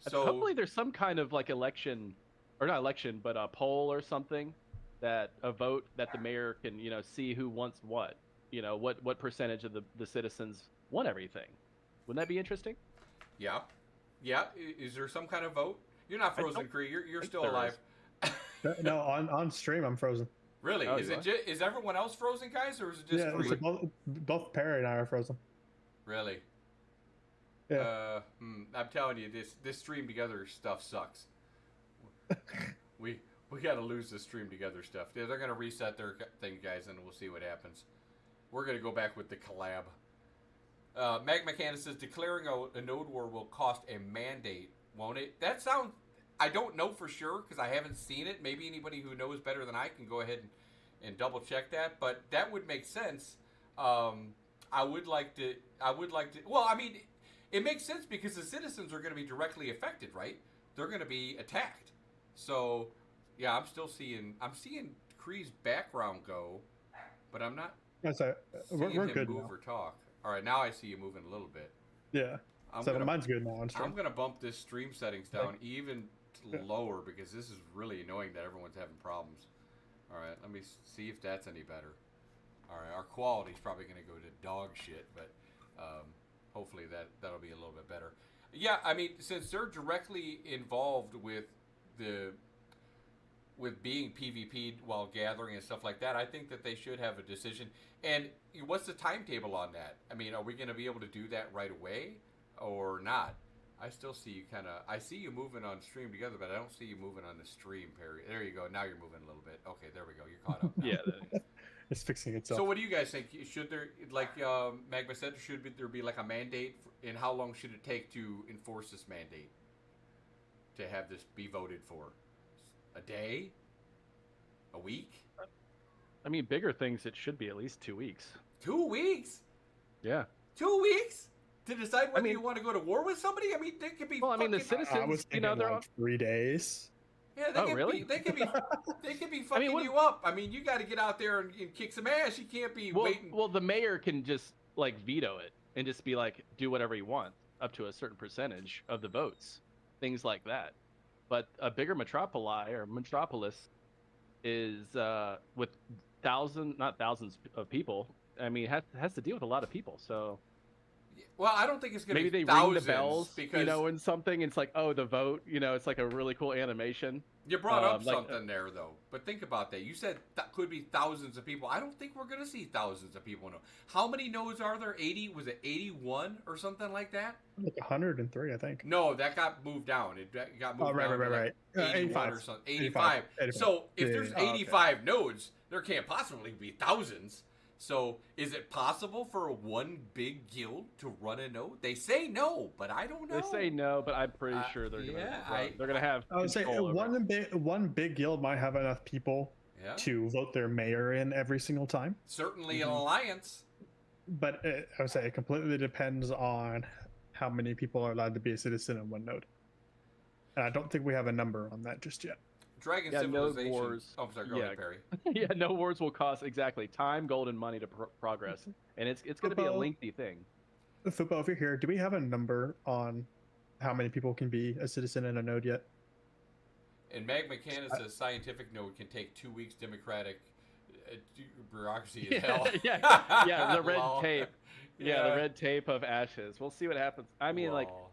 So Hopefully there's some kind of like election, or not election, but a poll or something, that a vote that the mayor can, see who wants what. What percentage of the citizens want everything. Wouldn't that be interesting? yeah. Is there some kind of vote? You're not frozen, don't Kree. You're think still there alive. No, on stream I'm frozen. Really? Oh, Is you it is everyone else frozen, guys, or is it just Yeah, Kree? so both Perry and I are frozen. Really? Yeah. I'm telling you, this stream together stuff sucks. we got to lose this stream together stuff. Yeah, they're gonna reset their thing, guys, and we'll see what happens. We're gonna go back with the collab. Magma Cannon says declaring a node war will cost a mandate, won't it? That sounds. I don't know for sure because I haven't seen it. Maybe anybody who knows better than I can go ahead and double check that. But that would make sense. I would like to. Well, I mean, it makes sense because the citizens are going to be directly affected, right? They're going to be attacked. So, yeah, I'm seeing Kree's background go, but I'm not That's a, seeing we're him good move now. or talk. All right, now I see you moving a little bit. Yeah. Mine's good now on stream. I'm gonna bump this stream settings down even Yeah. lower because this is really annoying that everyone's having problems. All right, let me see if that's any better. All right, our quality's probably gonna go to dog shit, but hopefully that'll be a little bit better. Yeah, I mean, since they're directly involved with being PvP'd while gathering and stuff like that, I think that they should have a decision. And what's the timetable on that? I mean, are we going to be able to do that right away or not? I still see you I see you moving on stream together, but I don't see you moving on the stream, Perry. There you go. Now you're moving a little bit. Okay, there we go. You're caught up now. Yeah. It's fixing itself. So what do you guys think? Should there, like Magma said, there be like a mandate? And how long should it take to enforce this mandate? To have this be voted for? A day? A week? I mean, bigger things, it should be at least 2 weeks. 2 weeks? Yeah. 2 weeks? To decide whether mean- you want to go to war with somebody? I mean, they could be Well, I mean, the fucking- citizens, I was thinking they're like 3 days. Yeah, they Oh, can really? be. They can be. They can be fucking what- you up. I mean, you got to get out there and kick some ass. You can't be waiting. Well, the mayor can just like veto it and just be like, do whatever he wants up to a certain percentage of the votes, things like that. But a bigger metropoli or metropolis is with not thousands of people. I mean, has to deal with a lot of people. So Well, I don't think it's going to maybe be they ring thousands the bells, because you know, and something. It's like, oh, the vote. You know, it's like a really cool animation. you brought up like- something there, though. But think about that. You said that could be thousands of people. I don't think we're going to see thousands of people. No. How many nodes are there? 80? Was it 81 or something like that? Like 103, I think. No, that got moved down. It got moved Oh, right, down right, to right, like right. 81 or 85. something. 85. 85. So if Yeah, there's yeah. Oh, okay. 85 nodes, there can't possibly be thousands. So is it possible for one big guild to run a node? They say no, but I don't know. They say no, but I'm pretty sure they're gonna have. I would say control over it. one big guild might have enough people Yeah. to vote their mayor in every single time. Certainly an alliance. But I would say it completely depends on how many people are allowed to be a citizen in one node. And I don't think we have a number on that just yet. Dragon Yeah, node Civilization. wars. Oh, I'm sorry, go Yeah. ahead, Perry. Yeah, no wars will cost exactly time, gold, and money to progress, and it's going to be a Football. lengthy thing. Football over here, do we have a number on how many people can be a citizen in a node yet? And Mag Mechanic says scientific node can take 2 weeks. Democratic bureaucracy is hell. Yeah, the red Lol. tape. Yeah, the red tape of ashes. We'll see what happens. I mean, like, Lol.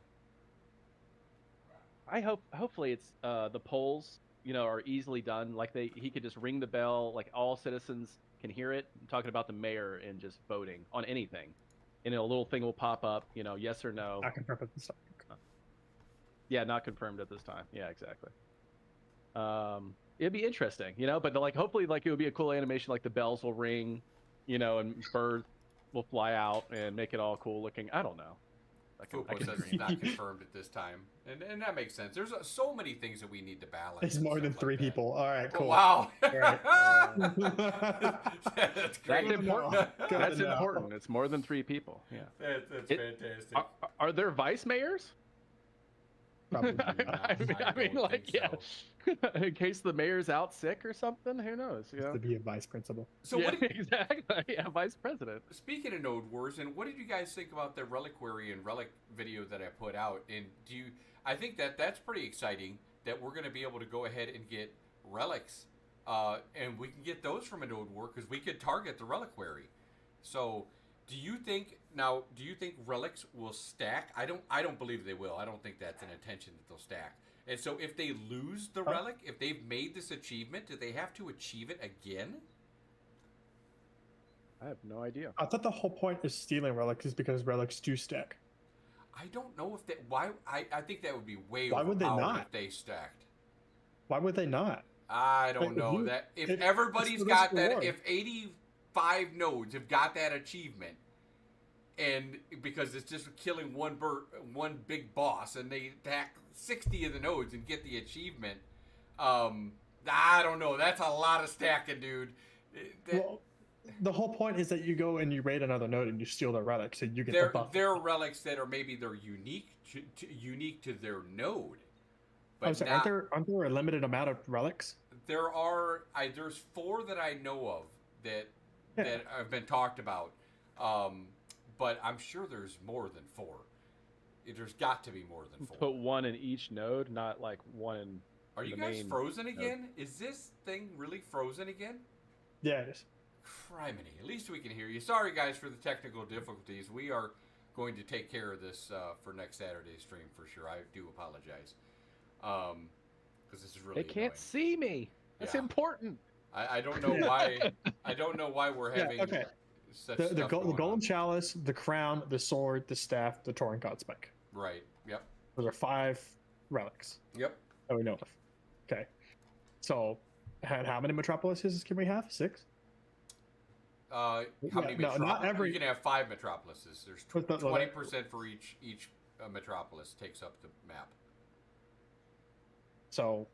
hopefully it's the polls, you know, are easily done. Like he could just ring the bell, like all citizens can hear it. I'm talking about the mayor and just voting on anything, and a little thing will pop up, you know, yes or no. I can prep this stuff. Yeah, not confirmed at this time. Yeah, exactly. It'd be interesting, you know, but like hopefully like it would be a cool animation, like the bells will ring, you know, and birds will fly out and make it all cool looking. I don't know. Fupo says it's not confirmed at this time, and that makes sense. There's so many things that we need to balance. It's and more stuff than like 3 that. people. All right, cool. Wow. Right. That's great. That's important. Good That's to know. important. It's more than 3 people. Yeah. That's It- fantastic. Are there vice mayors? Probably not. I mean, don't like, think yeah. In case the mayor's out sick or something, who knows? You know? To be a vice principal. So Yeah, what? exactly. Yeah, vice president. Speaking of Node Wars, and what did you guys think about the Reliquary and Relic video that I put out? And I think that's pretty exciting that we're going to be able to go ahead and get relics, and we can get those from a Node War because we could target the Reliquary. So, do you think relics will stack? I don't believe they will. I don't think that's an intention that they'll stack. And so, if they lose the relic, if they've made this achievement, do they have to achieve it again? I have no idea. I thought the whole point is stealing relics is because relics do stack. I don't know if that. Why? I think that would be way Why would they overpowered not? if they stacked. Why would they not? I don't If know you- that if it's everybody's the got risk that, reward. if 85 nodes have got that achievement, and because it's just killing one big boss, and they attack 60 of the nodes and get the achievement, I don't know. That's a lot of stacking, dude. Well, the whole point is that you go and you raid another node and you steal their relics and you get the buff. There are relics that are maybe they're unique to their node. But I'm sorry, not, aren't there a limited amount of relics? there's 4 that I know of that Yeah. that have been talked about, but I'm sure there's more than 4. There's got to be more than 4. Put one in each node, not like one in. Are you the guys main frozen node. again? Is this thing really frozen again? Yeah, it is. Criminy. At least we can hear you. Sorry, guys, for the technical difficulties. We are going to take care of this for next Saturday's stream for sure. I do apologize. Because this is really They can't annoying. see me. That's Yeah. important. I don't know why. I don't know why we're Yeah, having okay. such The stuff going golden on. chalice, the crown, the sword, the staff, the Tauren God spike. Right. Yep. Those are 5 relics Yep. that we know of. Okay. So, how many metropolises can we have? 6? How Yeah, many no, not every- You can have 5 metropolises. There's But the- 20% for each metropolis takes up the map. So,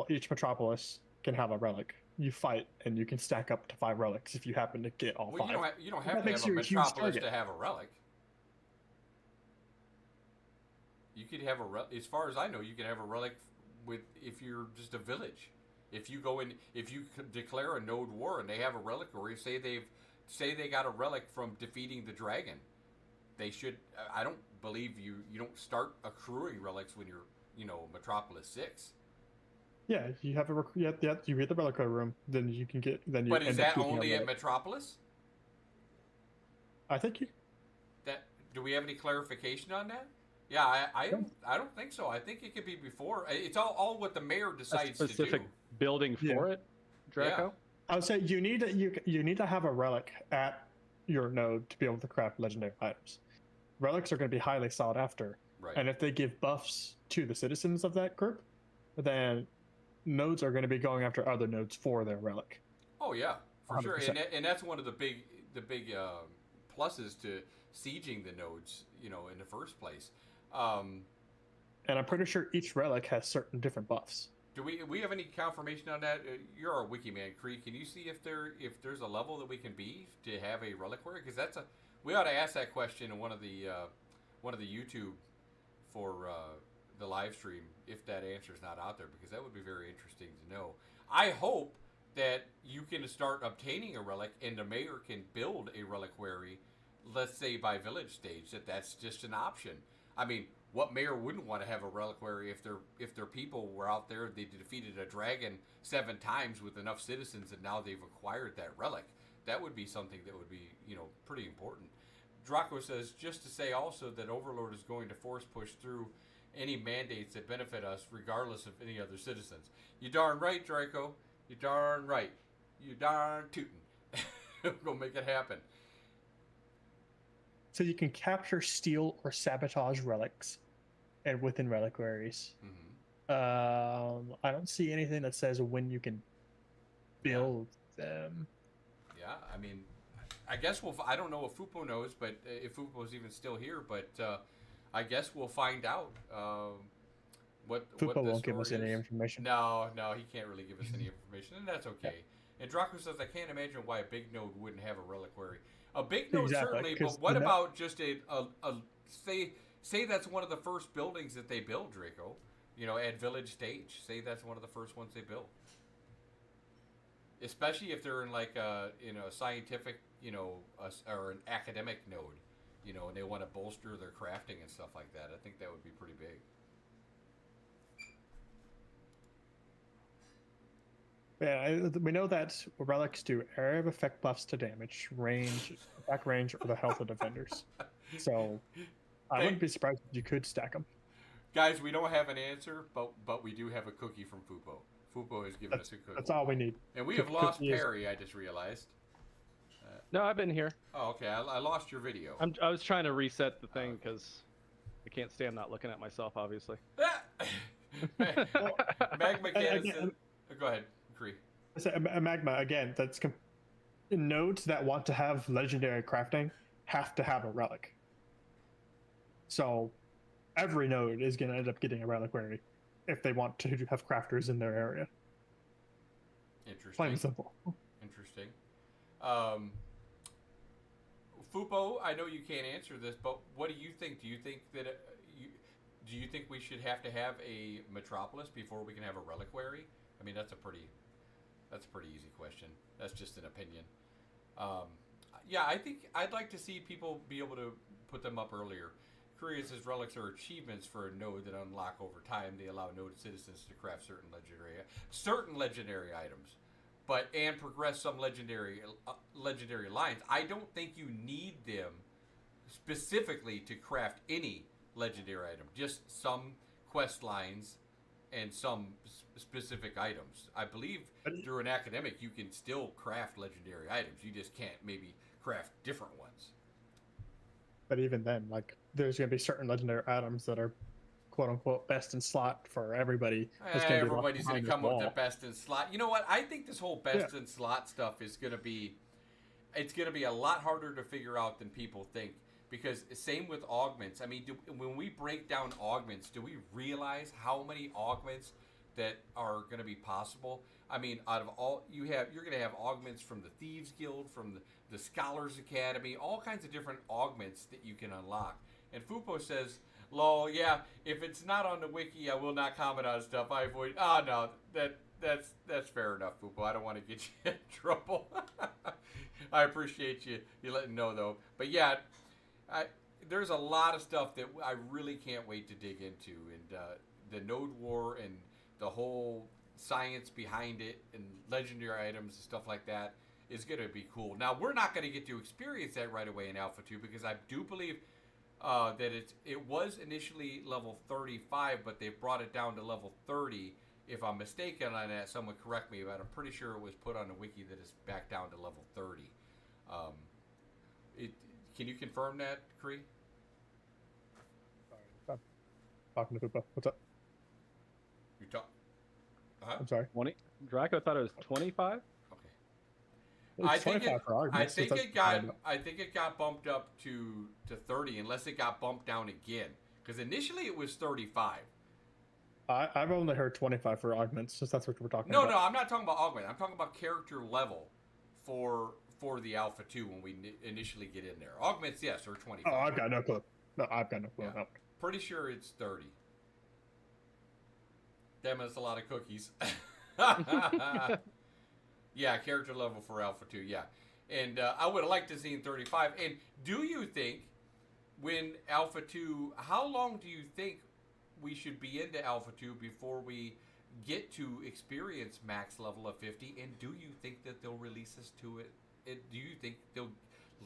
each metropolis can have a relic. You fight, and you can stack up to 5 relics if you happen to get all Well, 5. you don't That have to makes have a you a huge metropolis target. to have a relic. You could have as far as I know, you can have a relic with if you're just a village. If you go in, if you declare a node war and they have a reliquary, say they got a relic from defeating the dragon, they should. I don't believe you don't start accruing relics when you're Metropolis 6. Yeah, you have a you read the reliquary room, then you can get then you. But is end that up keeping a only at relic. Metropolis? I think you. That do we have any clarification on that? Yeah, I don't think so. I think it could be before. It's all what the mayor A decides to do. specific building for it, Draco. I would say you need to have a relic at your node to be able to craft legendary items. Relics are going to be highly sought after, Right. and if they give buffs to the citizens of that group, then nodes are going to be going after other nodes for their relic. Oh yeah, for sure, 100%. and that's one of the big pluses to sieging the nodes, in the first place. And I'm pretty sure each relic has certain different buffs. Do we have any confirmation on that? You're our wiki man, Kree. Can you see if there's a level that we can be to have a reliquary? Because we ought to ask that question in one of the YouTube for the live stream if that answer is not out there, because that would be very interesting to know. I hope that you can start obtaining a relic and the mayor can build a reliquary, let's say by village stage, that's just an option. I mean, what mayor wouldn't want to have a reliquary if their people were out there, they defeated a dragon 7 times with enough citizens and now they've acquired that relic? That would be something that would be, pretty important. Draco says, just to say also that Overlord is going to force push through any mandates that benefit us regardless of any other citizens. You darn right, Draco. You darn right. You darn tootin'. Go make it happen. So you can capture, steal, or sabotage relics, and within reliquaries. Mm-hmm. I don't see anything that says when you can build them. Yeah, I mean, I guess I don't know if Fupo knows, but if Fupo's even still here, but I guess we'll find out what Fupo the won't give us story any is. information. No, he can't really give us any information, and that's okay. And Draco says, I can't imagine why a big node wouldn't have a reliquary. A big node Exactly, certainly, 'cause but what the about just a say that's one of the first buildings that they build, Draco? At village stage. Say that's one of the first ones they build. Especially if they're in like a scientific, or an academic node, and they want to bolster their crafting and stuff like that. I think that would be pretty big. Yeah, we know that relics do area of effect buffs to damage, range, attack range, or the health of defenders. So I wouldn't be surprised if you could stack them. Guys, we don't have an answer, but we do have a cookie from Fupo. Fupo has given us a cookie. That's all we need. And we have lost Cookie is- Perry, I just realized. No, I've been here. Oh, okay. I lost your video. I was trying to reset the thing because I can't stand not looking at myself, obviously. Magma Cannon again- says... Go ahead, Kree. So, Magma, again, nodes that want to have legendary crafting have to have a relic. So every node is going to end up getting a reliquary if they want to have crafters in their area. Interesting. Plain and simple. Interesting. Fupo, I know you can't answer this, but what do you think? Do you think that do you think we should have to have a metropolis before we can have a reliquary? I mean, that's a pretty easy question. That's just an opinion. Yeah, I think I'd like to see people be able to put them up earlier. Korea says relics are achievements for a node that unlock over time. They allow node citizens to craft certain legendary items, and progress some legendary lines. I don't think you need them specifically to craft any legendary item. Just some quest lines and some specific items. I believe through an academic you can still craft legendary items. You just can't maybe craft different ones. But even then, like, there's going to be certain legendary items that are quote unquote best in slot for everybody. Everybody's going to come up with the best in slot. You know what? I think this whole best in slot stuff is going to be, it's going to be a lot harder to figure out than people think. Because same with augments. I mean, when we break down augments, do we realize how many augments that are going to be possible? I mean, out of all you're going to have augments from the Thieves Guild, from the Scholars Academy, all kinds of different augments that you can unlock. And Fupo says, Lol, yeah. If it's not on the wiki, I will not comment on stuff. I avoid. Oh no, that's fair enough, Fupo. I don't want to get you in trouble. I appreciate you letting know though. But yeah, there's a lot of stuff that I really can't wait to dig into, and the Node War and the whole science behind it and legendary items and stuff like that is going to be cool. Now we're not going to get to experience that right away in Alpha 2 because I do believe that it was initially level 35, but they brought it down to level 30. If I'm mistaken on that, someone correct me, but I'm pretty sure it was put on the wiki that it's back down to level 30. Can you confirm that, Kree? Sorry, talking to Poopa. What's up? You talk. Huh? I'm sorry. 20. Draco thought it was 25. Okay. I It's think 25 for arguments. I think it got bumped up to 30, unless it got bumped down again. Because initially it was 35. I've only heard 25 for augments, since that's what we're talking No, about. no, I'm not talking about augment. I'm talking about character level for the Alpha 2 when we initially get in there. Augments, yes, are 25. Oh, I've got no clue. No, I've got no clue. Yeah. No. Pretty sure it's 30. Damn, that's a lot of cookies. Yeah, character level for Alpha 2, yeah. And I would have liked to see 35. And do you think when Alpha 2, how long do you think we should be into Alpha 2 before we get to experience max level of 50? And do you think that they'll release us to it? Do you think they'll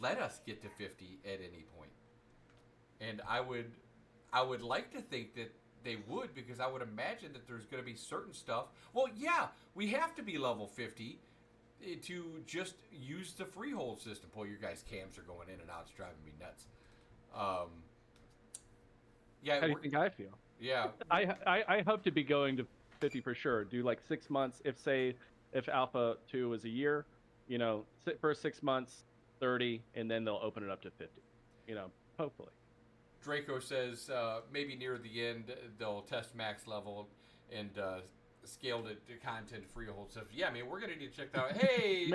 let us get to 50 at any point? And I would like to think that they would, because I would imagine that there's going to be certain stuff. Well, yeah, we have to be level 50 to just use the freehold system. Boy, your guys' cams are going in and out. It's driving me nuts. Yeah. How do you think I feel? Yeah. I hope to be going to 50 for sure. Do like 6 months. If Alpha 2 was a year, first 6 months, 30, and then they'll open it up to 50. Hopefully. Draco says maybe near the end they'll test max level and scaled it to content freehold stuff. Yeah, I mean, we're gonna need to check that out. Hey,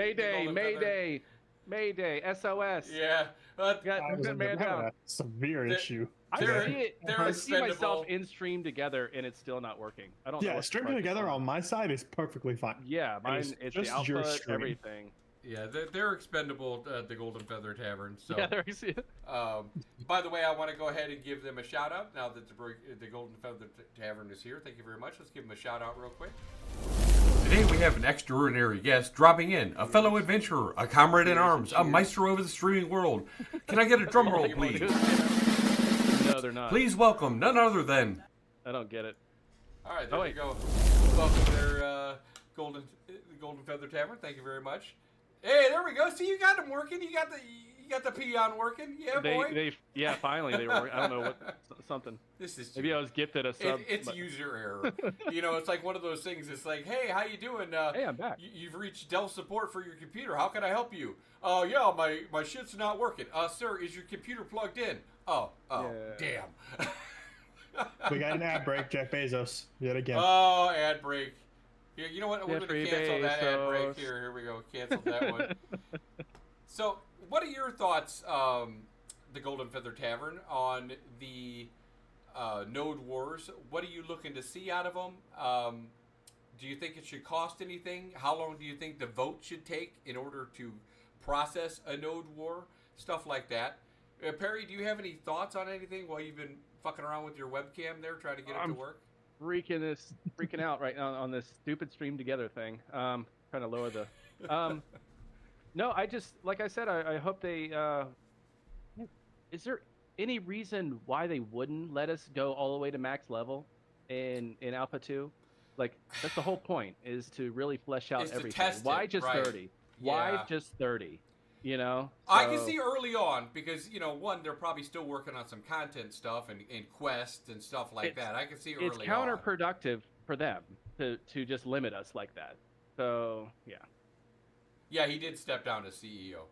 Mayday, SOS. Yeah, Got I was man having down. a severe issue. I They're- see it. they're I see myself expendable. in stream together, and it's still not working. I don't know. Yeah, what's streaming wrong. together on my side is perfectly fine. Yeah, mine. is It's the just your output, stream. everything. yeah, they're expendable at the Golden Feather Tavern. So, Yeah, there you see it. by the way, I want to go ahead and give them a shout out now that the Golden Feather Tavern is here. Thank you very much. Let's give them a shout out real quick. Today we have an extraordinary guest dropping in, a fellow adventurer, a comrade in arms, a maestro over the streaming world. Can I get a drum roll, please? No, they're not. Please welcome none other than. I don't get it. All right, there Oh, we wait. go. Welcome to their Golden Feather Tavern. Thank you very much. Hey, there we go. See, you got them working. You got the peon working. Yeah, boy. Yeah, finally they were. I don't know what something. This is Maybe I was gifted a sub. it's but- user error. It's like one of those things. It's like, hey, how you doing? Hey, I'm back. You've reached Dell support for your computer. How can I help you? Oh, yeah, my shit's not working. Sir, is your computer plugged in? Oh, Yeah. damn. We got an ad break, Jeff Bezos, yet again. Oh, ad break. Here, you know what? We're going Jeffrey to cancel that ad break. Bezos. Here we go. Cancel that one. So, what are your thoughts, the Golden Feather Tavern, on the Node Wars? What are you looking to see out of them? Do you think it should cost anything? How long do you think the vote should take in order to process a Node War? Stuff like that. Perry, do you have any thoughts on anything while you've been fucking around with your webcam there, trying to get it to work? Freaking out right now on this stupid stream together thing. Trying to lower the. No, I just like I said. I hope they. Is there any reason why they wouldn't let us go all the way to max level in Alpha 2? Like that's the whole point, is to really flesh out Is to everything. test Why it, just right. 30? Why Yeah. just 30? I can So- see early on because one, they're probably still working on some content stuff and quests and stuff like It's- that. I can see early it's on. counterproductive for them to just limit us like that. So yeah. Yeah, he did step down as CEO.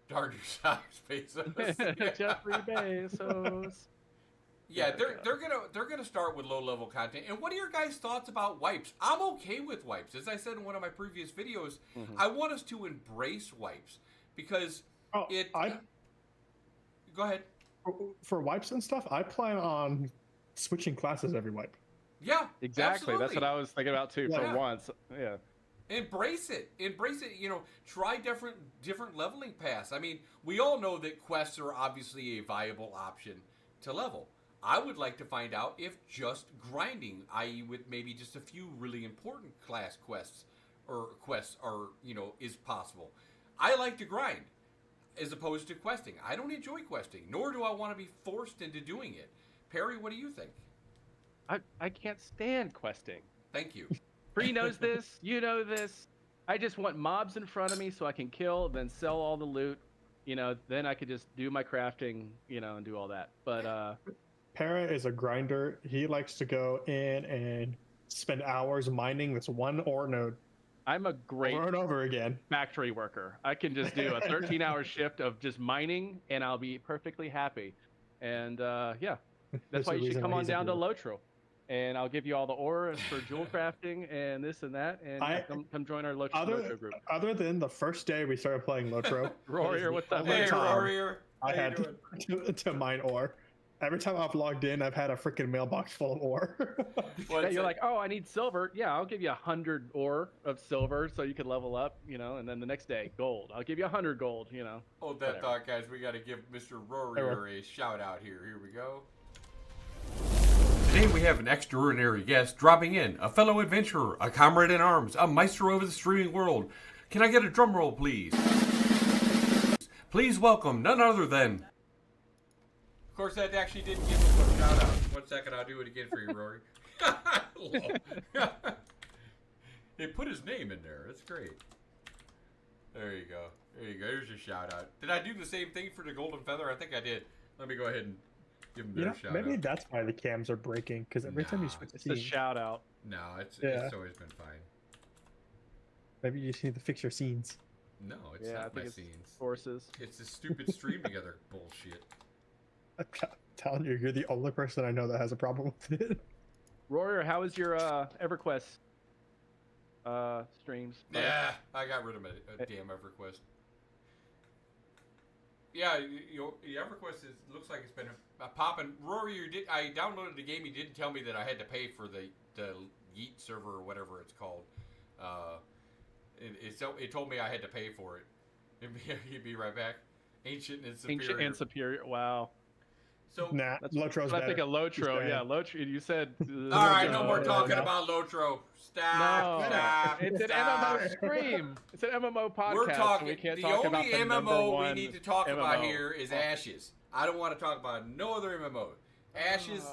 Darn your socks, Bezos. Jeffrey Bezos. Yeah, Yeah, they're gonna start with low level content. And what are your guys' thoughts about wipes? I'm okay with wipes. As I said in one of my previous videos, I want us to embrace wipes because Oh, it. I Go ahead. for wipes and stuff, I plan on switching classes every wipe. Yeah, Exactly. That's what absolutely. I was thinking about too. Yeah. For once, yeah. Embrace it. Embrace it. You know, try different leveling paths. I mean, we all know that quests are obviously a viable option to level. I would like to find out if just grinding, i.e., with maybe just a few really important class quests are, you know, is possible. I like to grind as opposed to questing. I don't enjoy questing, nor do I want to be forced into doing it. Perry, what do you think? I can't stand questing. Thank you. Bree knows this. You know this. I just want mobs in front of me so I can kill, then sell all the loot. You know, then I could just do my crafting, you know, and do all that. But Para is a grinder. He likes to go in and spend hours mining this one ore node I'm a great over and over again. factory worker. I can just do a 13-hour shift of just mining, and I'll be perfectly happy. And yeah, There's that's why a you should reason come why on he's a down to hero. Lotro, and I'll give you all the ore for jewel crafting and this and that, and come join our Lotro group. Other than the first day we started playing Lotro, Warrior, what's up, Hey, Hey, man? Warrior. I How you had doing? to mine ore. Every time I've logged in, I've had a freaking mailbox full of ore. What's Yeah, you're it? like, oh, I need silver. Yeah, I'll give you 100 ore of silver so you can level up, you know. And then the next day, gold. I'll give you 100 gold, you know. Hold that Whatever. thought, guys. We got to give Mr. Rory a shout out here. Here we go. Today we have an extraordinary guest dropping in, a fellow adventurer, a comrade in arms, a maestro over the streaming world. Can I get a drum roll, please? Please welcome none other than. Of course, that actually didn't give him a shout out. 1 second, I'll do it again for you, Rory. He put his name in there. That's great. There you go. There you go. There's your shout out. Did I do the same thing for the Golden Feather? I think I did. Let me go ahead and give him their shout maybe out. that's why the cams are breaking, because every time you Nah, switch It's a scenes, shout out. No, it's Yeah. always been fine. maybe you just need to fix your scenes. No, it's Yeah, I not think my it's scenes. Forces. It's this stupid stream together bullshit. I'm telling you, you're the only person I know that has a problem with it. Warrior, how is your EverQuest streams? buddy? Yeah, I got rid of my damn EverQuest. Yeah, EverQuest looks like it's been popping. Rory, I downloaded the game. You didn't tell me that I had to pay for the Yeet server or whatever it's called. It told me I had to pay for it. He'd be right back. Ancient and superior. Ancient and superior. Wow. So, Nah, That's Lotro's I better. think of Lotro. Just Yeah, saying. Lotro. You said. all right, no more no, talking no. about Lotro. No, Stop. it's an stop. MMO stream. It's an MMO podcast. We're talking. We can't The talk about only the number MMO we one need to talk about MMO. here is Ashes. I don't want to talk about no other MMO. Ashes.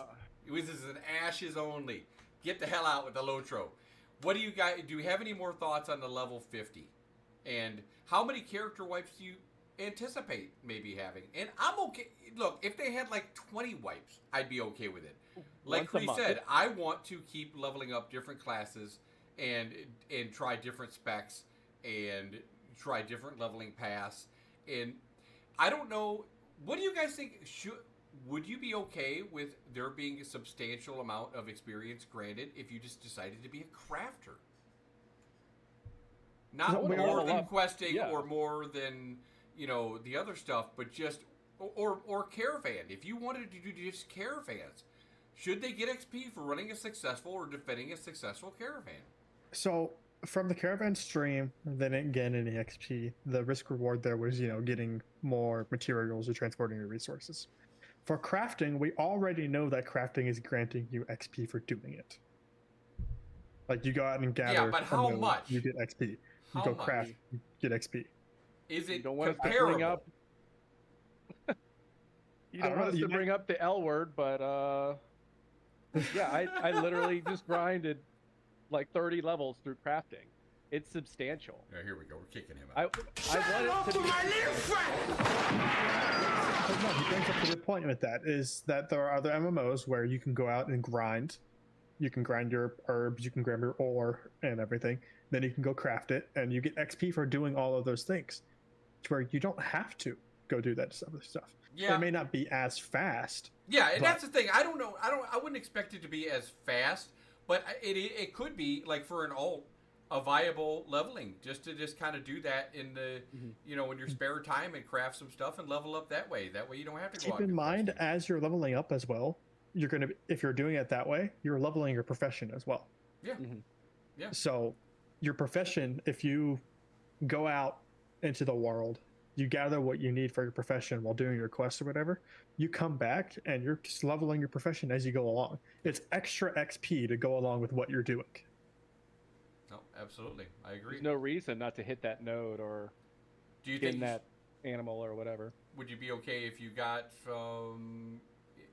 This is an Ashes only. Get the hell out with the Lotro. What do you guys? Do you have any more thoughts on the level 50? And how many character wipes do you anticipate maybe having? And I'm okay. Look, if they had like 20 wipes, I'd be okay with it. Like Once a Kree month. said, I want to keep leveling up different classes and try different specs and try different leveling paths. And I don't know, what do you guys think? Would you be okay with there being a substantial amount of experience granted if you just decided to be a crafter? Not No, we more all than love- questing yeah. or more than, you know, the other stuff, but just or caravan. If you wanted to do just caravans, should they get XP for running a successful or defending a successful caravan? So from the caravan stream, they didn't get any XP. The risk reward there was, getting more materials or transporting your resources. For crafting, we already know that crafting is granting you XP for doing it. Like you go out and gather. Yeah, but a how node, much? You get XP. You How go much? craft, you get XP. Is You it don't want us to comparable? bring up. You I don't don't want know, us you to bring up the L word, but yeah, I literally just grinded like 30 levels through crafting. It's substantial. Yeah, here we go. We're kicking him I out. want it to be. But no, he brings up a good point with that, is that there are other MMOs where you can go out and grind. You can grind your herbs, you can grab your ore and everything. Then you can go craft it, and you get XP for doing all of those things. To where you don't have to go do that other stuff. Yeah. It may not be as fast. Yeah, and But- that's the thing. I don't know. I wouldn't expect it to be as fast, but it could be like for an alt. a viable leveling, just to kind of do that in the in your spare time and craft some stuff and level up that way. That way you don't have to go Keep out in and mind, questing. as you're leveling up as well, you're gonna if you're doing it that way, you're leveling your profession as well. Yeah. Yeah. So your profession, if you go out into the world, you gather what you need for your profession while doing your quest or whatever, you come back and you're just leveling your profession as you go along. It's extra XP to go along with what you're doing. No, absolutely. I agree. There's no reason not to hit that node or Do you get think that animal or whatever. would you be okay if you got from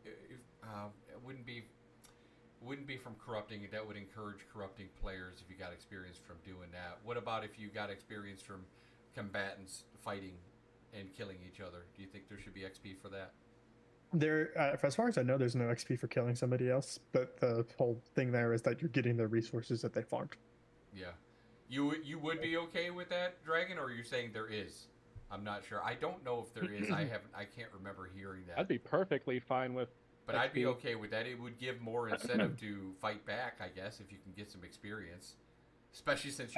it wouldn't be from corrupting? That would encourage corrupting players if you got experience from doing that. What about if you got experience from combatants fighting and killing each other? Do you think there should be XP for that? There, as far as I know, there's no XP for killing somebody else, but the whole thing there is that you're getting the resources that they farmed. Yeah. You would be okay with that, Dragon, or are you saying there is? I'm not sure. I don't know if there is. I can't remember hearing that. I'd be perfectly fine with. But I'd be XP. okay with that. It would give more incentive to fight back, I guess, if you can get some experience. Especially since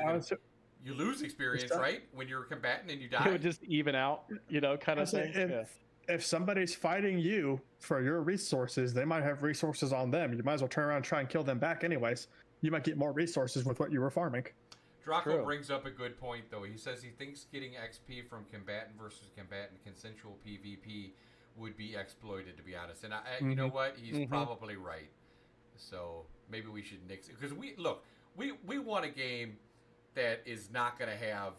you lose experience, right? When you're combatant and you die. It would just even out, kind of thing. If somebody's fighting you for your resources, they might have resources on them. You might as well turn around and try and kill them back anyways. You might get more resources with what you were farming. Draco True. brings up a good point, though. He says he thinks getting XP from combatant versus combatant consensual PvP would be exploited, to be honest. And you know what? He's probably right. So maybe we should nix it. Because we want a game that is not going to have,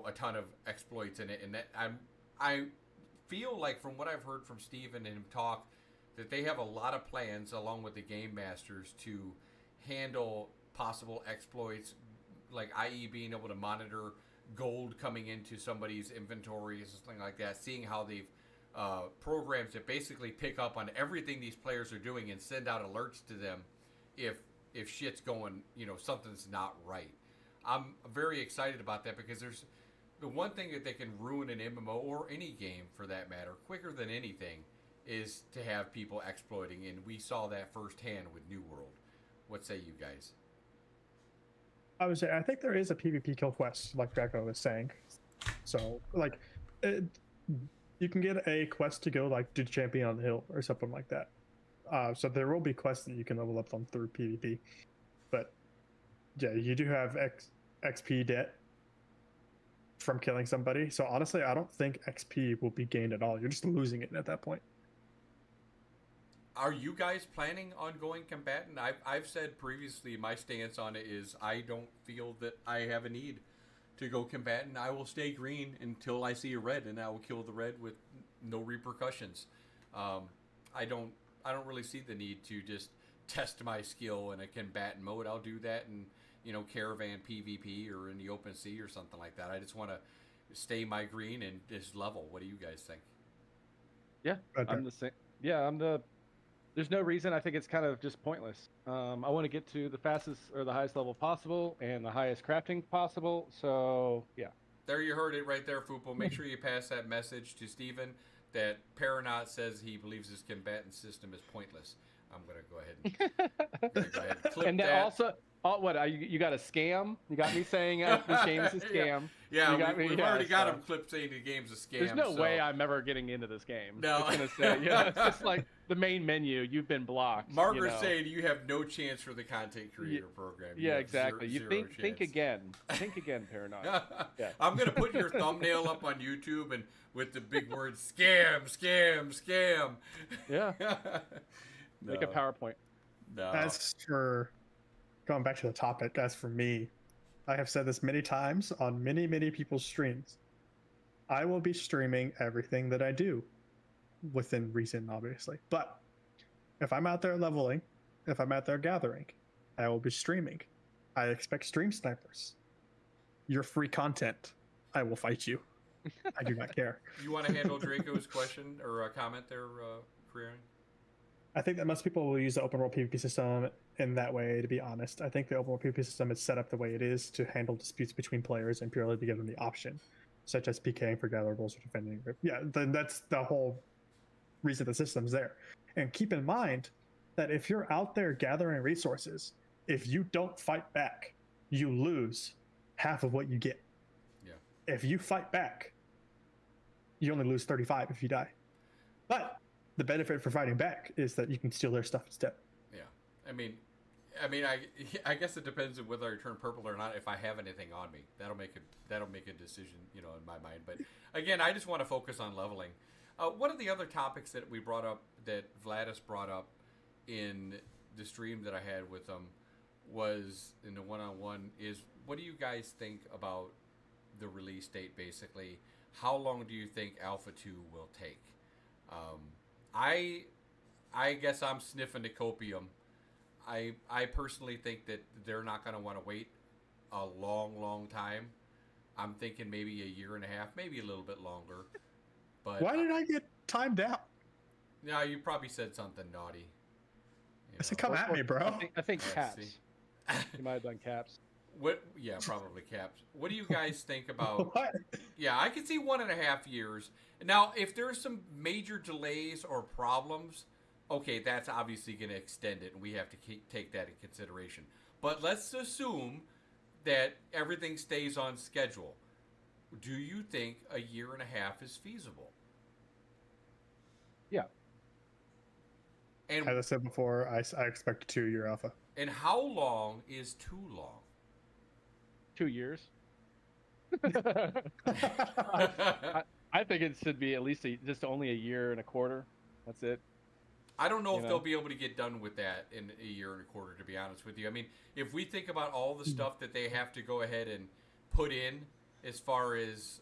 a ton of exploits in it. And that I feel like, from what I've heard from Steven and him talk, that they have a lot of plans, along with the game masters, to handle possible exploits, like i.e. being able to monitor gold coming into somebody's inventory or something like that, seeing how they've programs that basically pick up on everything these players are doing and send out alerts to them if shit's going, something's not right. I'm very excited about that, because there's the one thing that they can ruin an MMO, or any game for that matter, quicker than anything, is to have people exploiting, and we saw that firsthand with New World. What say you guys? I would say I think there is a PvP kill quest, like Draco was saying. So, you can get a quest to go do Champion on the Hill or something like that. So there will be quests that you can level up on through PvP. But yeah, you do have XP debt from killing somebody. So honestly, I don't think XP will be gained at all. You're just losing it at that point. Are you guys planning on going combatant? I've said previously my stance on it is I don't feel that I have a need to go combatant. I will stay green until I see a red, and I will kill the red with no repercussions. I don't really see the need to just test my skill in a combatant mode. I'll do that in caravan PvP or in the open sea or something like that. I just want to stay my green and just level. What do you guys think? Yeah, Okay. I'm the same. Yeah, there's no reason. I think it's kind of just pointless. I want to get to the fastest or the highest level possible and the highest crafting possible. So yeah. There you heard it right there, Fupo. Make sure you pass that message to Steven that Peranaught says he believes his combatant system is pointless. I'm going to go ahead and clip And then that. also, you got a scam? You got me saying the game's a scam. Yeah, You got me, we've yeah, already got so- him clipped saying the game's a scam. There's no so- way I'm ever getting into this game. No. It's gonna say, it's just like the main menu. You've been blocked. Margaret's saying you have no chance for the content creator program. You Yeah, have exactly. zero Think chance. again. Think again, Peranaught. Yeah. I'm gonna put your thumbnail up on YouTube and with the big word scam, scam, scam. Yeah. No, Make a PowerPoint. no. As for going back to the topic, as for me, I have said this many times on many, many people's streams. I will be streaming everything that I do within reason, obviously. But if I'm out there leveling, if I'm out there gathering, I will be streaming. I expect stream snipers. You're free content. I will fight you. I do not care. You want to handle Draco's question or comment there, Kreirian? I think that most people will use the open world PvP system in that way, to be honest. I think the open world PvP system is set up the way it is to handle disputes between players and purely to give them the option, such as PKing for gatherables or defending. Yeah, then that's the whole reason the system's there. And keep in mind that if you're out there gathering resources, if you don't fight back, you lose half of what you get. Yeah. If you fight back, you only lose 35 if you die. But the benefit for fighting back is that you can steal their stuff instead. Yeah. I guess it depends on whether I turn purple or not. If I have anything on me, that'll make a decision, in my mind. But again, I just want to focus on leveling. One of the other topics that we brought up, that Vladis brought up in the stream that I had with him, was in the one-on-one, is what do you guys think about the release date? Basically, how long do you think Alpha 2 will take? I guess I'm sniffing the copium. I personally think that they're not going to want to wait a long time. I'm thinking maybe a year and a half, maybe a little bit longer. But Why did I get timed out? No, you probably said something naughty. I said, come at me, bro. I think Let's caps. see. You might have done caps. What? Yeah, probably caps. What do you guys think about? What? Yeah, I could see 1.5 years. Now, if there's some major delays or problems, okay, that's obviously going to extend it, and we have to take that in consideration. But let's assume that everything stays on schedule. Do you think a year and a half is feasible? Yeah. And As I said before, I expect a 2-year alpha. and how long is too long? 2 years. I think it should be at least just only a year and a quarter. That's it. I don't know You if know? they'll be able to get done with that in a year and a quarter, to be honest with you. I mean, if we think about all the stuff that they have to go ahead and put in as far as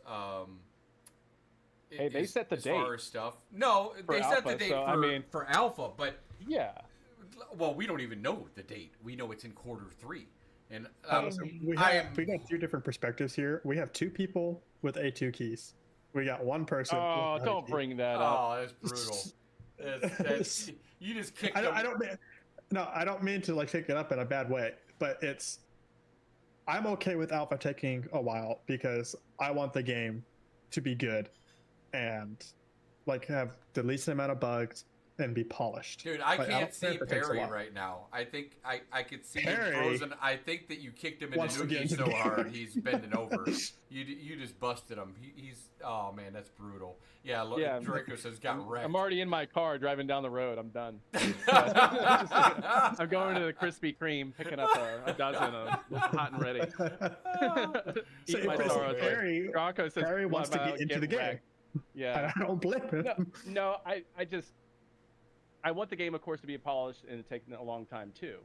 Hey, they set the as far date as stuff. No, for they set the Alpha, date so, for, I mean- for Alpha, but Yeah. well, we don't even know the date. We know it's in quarter 3. And So we got 2 different perspectives here. We have 2 people with A2 keys. We got 1 person. Oh, without a don't key. bring that up. oh, that's brutal. That's, you just kicked I them. don't mean to like pick it up in a bad way, but I'm okay with Alpha taking a while because I want the game to be good and like have the least amount of bugs and be polished. Dude, I Like, can't don't care see if it takes a Perry while. right now. I think I could see him Perry frozen. I think that you kicked him in wants the to get noogie into the so game. hard he's bending over. You just busted him. He's oh man, that's brutal. Yeah, look, Yeah, Draco says got wrecked. I'm already in my car driving down the road. I'm done. I'm going to the Krispy Kreme, picking up a dozen of hot and ready. So Eat my if sorrows. Perry, Draco says, Perry wants to "Well, get into the game. wrecked." Yeah. I don't blame him. No, I want the game, of course, to be polished and taking a long time too.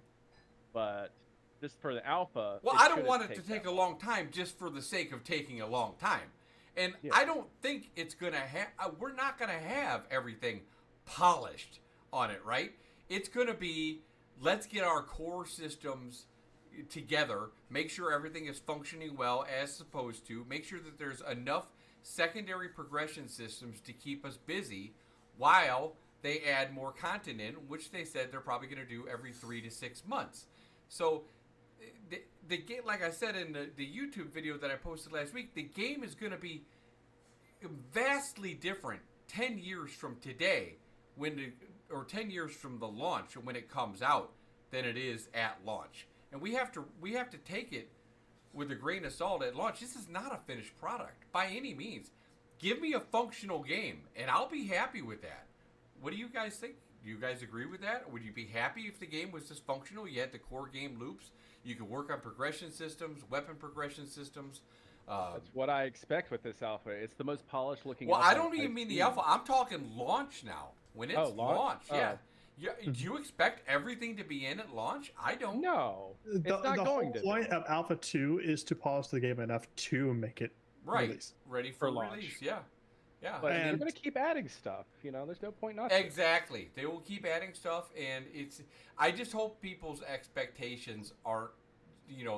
But just for the alpha. Well, it I don't shouldn't want it to that take a long time just for the sake of taking a long time. And Yeah. I don't think it's going to have, we're not going to have everything polished on it, right? It's going to be, let's get our core systems together, make sure everything is functioning well as supposed to, make sure that there's enough secondary progression systems to keep us busy while they add more content in, which they said they're probably going to do every 3 to 6 months. So the game, like I said in the YouTube video that I posted last week, the game is going to be vastly different 10 years from today, or 10 years from the launch when it comes out, than it is at launch. And we have to take it with a grain of salt at launch. This is not a finished product by any means. Give me a functional game, and I'll be happy with that. What do you guys think? Do you guys agree with that? Would you be happy if the game was just functional? You had the core game loops. You could work on progression systems, weapon progression systems. That's what I expect with this alpha. It's the most polished looking. Well, alpha I don't even I've mean the seen. alpha. I'm talking launch now. When it's Oh, launch? launched, yeah. Oh. Yeah. Do you expect everything to be in at launch? I don't. No, it's The not going whole to. point of Alpha 2 is to polish the game enough to make it Right. release. Ready for launch. release. Yeah. Yeah. But they're And- going to keep adding stuff. You know, there's no point not to. Exactly. They will keep adding stuff, and I just hope people's expectations aren't,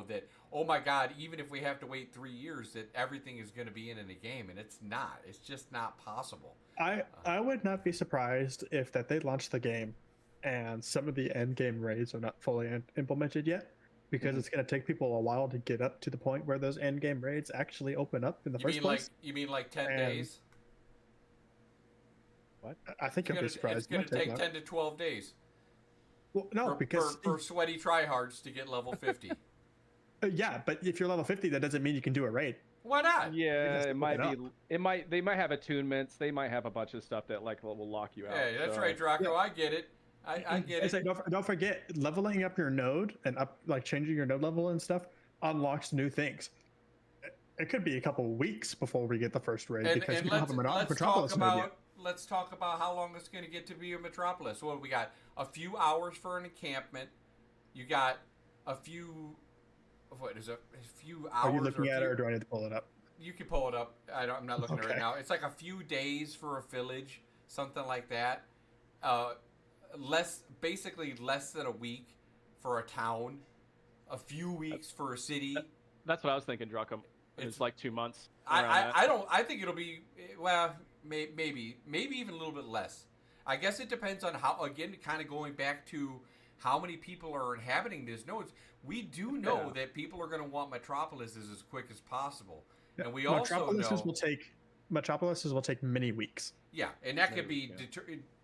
that, oh my God, even if we have to wait 3 years, that everything is going to be in a game, and it's not. It's just not possible. I would not be surprised if that they launched the game and some of the end game raids are not fully implemented yet, because it's going to take people a while to get up to the point where those end game raids actually open up in the first place. You mean like 10 And- days? I think you'll be surprised. It's going It to might take long. 10 to 12 days Well, no, because for sweaty tryhards to get level 50. Yeah, but if you're level 50, that doesn't mean you can do a raid. Why not? Yeah, just it look might it be. It might. They might have attunements. They might have a bunch of stuff that like will lock you out. Yeah, that's so- right, Draco. I get it. I get I it. say don't forget, leveling up your node and changing your node level and stuff unlocks new things. It could be a couple weeks before we get the first raid because And we don't have a Metropolis node yet. let's talk about how long it's going to get to be a Metropolis. Well, we got a few hours for an encampment. You got a few. What is it? A few hours. Are you looking at it, few- or do I need to pull it up? You can pull it up. I'm not looking at it right Okay. now. It's like a few days for a village, something like that. Basically less than a week for a town. A few weeks for a city. That's what I was thinking, Druckum. It's- It's like 2 months. around that. I think it'll be, well, maybe even a little bit less. I guess it depends on how, again, kind of going back to how many people are inhabiting these nodes. We do know Yeah. that people are going to want metropolises as quick as possible. Yeah, And we also know, Metropolises will take many weeks. yeah, and that could Maybe,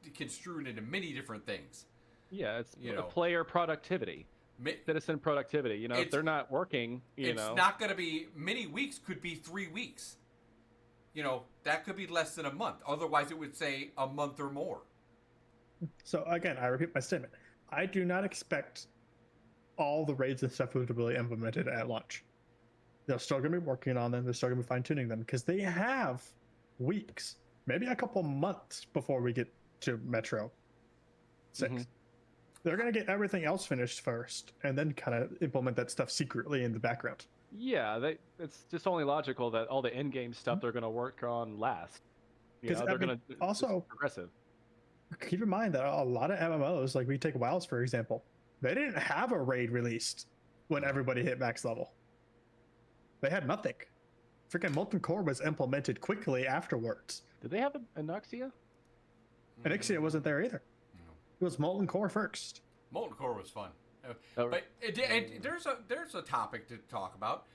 be construed into many different things. Yeah, it's you know. player productivity, Mi- citizen productivity. You know, if It's- they're not working, you it's know, not going to be many weeks. Could be 3 weeks. You know, that could be less than a month. Otherwise, it would say a month or more. So again, I repeat my statement. I do not expect all the raids and stuff to be implemented at launch. They're still going to be working on them. They're still going to be fine tuning them because they have weeks, maybe a couple months before we get to Metro 6. Mhm. They're going to get everything else finished first and then kind of implement that stuff secretly in the background. yeah, it's just only logical that all the end game stuff they're going to work on last. You 'Cause, know, I they're mean, going to also- progressive. Keep in mind that a lot of MMOs, like we take WoWs for example, they didn't have a raid released when everybody hit max level. They had nothing. Freaking Molten Core was implemented quickly afterwards. Did they have Anoxia? And Ixia wasn't there either. It was Molten Core first. Molten Core was fun. Oh, But there's a topic to talk about.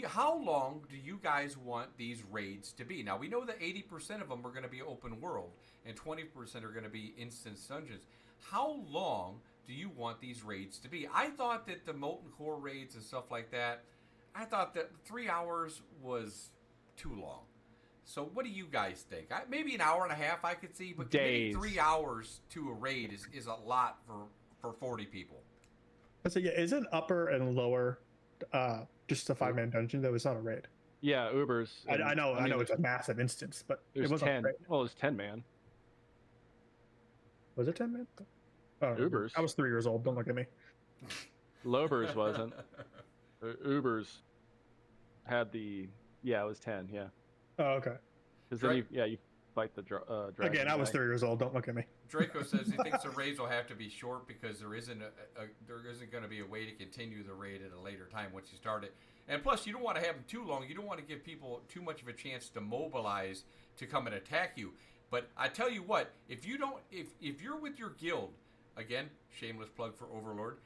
How long do you guys want these raids to be? Now we know that 80% of them are going to be open world and 20% are going to be instance dungeons. How long do you want these raids to be? I thought that the Molten Core raids and stuff like that, I thought that 3 hours was too long. So what do you guys think? Maybe an hour and a half I could see, but committing Days. 3 hours to a raid is a lot for 40 people. So yeah, isn't upper and lower just a 5-man dungeon though? It's not a raid. Yeah, Ubers. I know mean, it's a massive instance, but it There's wasn't a 10. raid. Well, it's 10 man. Was it 10 man? Oh, Ubers. I was 3 years old. Don't look at me. Lobers wasn't. Ubers had the. Yeah, it was 10. Yeah, Oh, okay. because then you fight the dragon. Again, I was right? 3 years old. Don't look at me. Draco says he thinks the raids will have to be short because there isn't going to be a way to continue the raid at a later time once you start it. And plus, you don't want to have them too long. You don't want to give people too much of a chance to mobilize to come and attack you. But I tell you what, if you're with your guild, again, shameless plug for Overlord.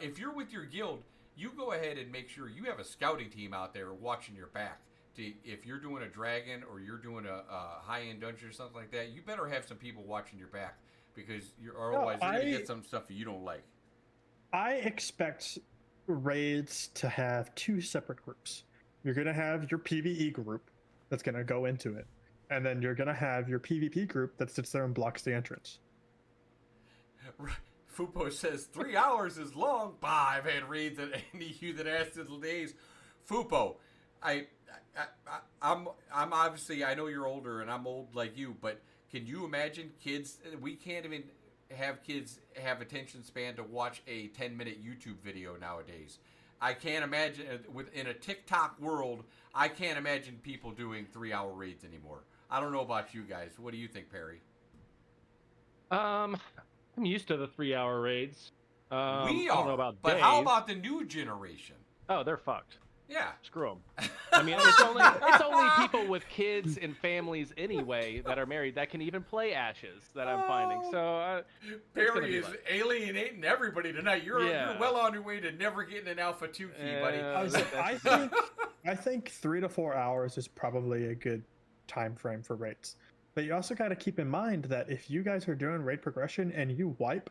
If you're with your guild, you go ahead and make sure you have a scouting team out there watching your back. If you're doing a dragon or you're doing a high-end dungeon or something like that, you better have some people watching your back because otherwise you're going to get some stuff that you don't like. I expect raids to have 2 separate groups. You're going to have your PvE group that's going to go into it, and then you're going to have your PvP group that sits there and blocks the entrance. Fupo says 3 hours is long. Bah, I've had raids that any of you that asked in the days. Fupo, I'm obviously, I know you're older and I'm old like you, but can you imagine kids? We can't even have kids have attention span to watch a 10-minute YouTube video nowadays. I can't imagine within a TikTok world. I can't imagine people doing 3-hour raids anymore. I don't know about you guys. What do you think, Perry? I'm used to the 3-hour raids. We I are, don't know about but days. how about the new generation? Oh, they're fucked. Yeah. Screw them. I mean, it's only people with kids and families anyway that are married that can even play Ashes that I'm finding. So it's gonna Perry be is like- alienating everybody tonight. You're well on your way to never getting an Alpha 2 key, buddy. I think 3 to 4 hours is probably a good time frame for raids. But you also got to keep in mind that if you guys are doing raid progression and you wipe,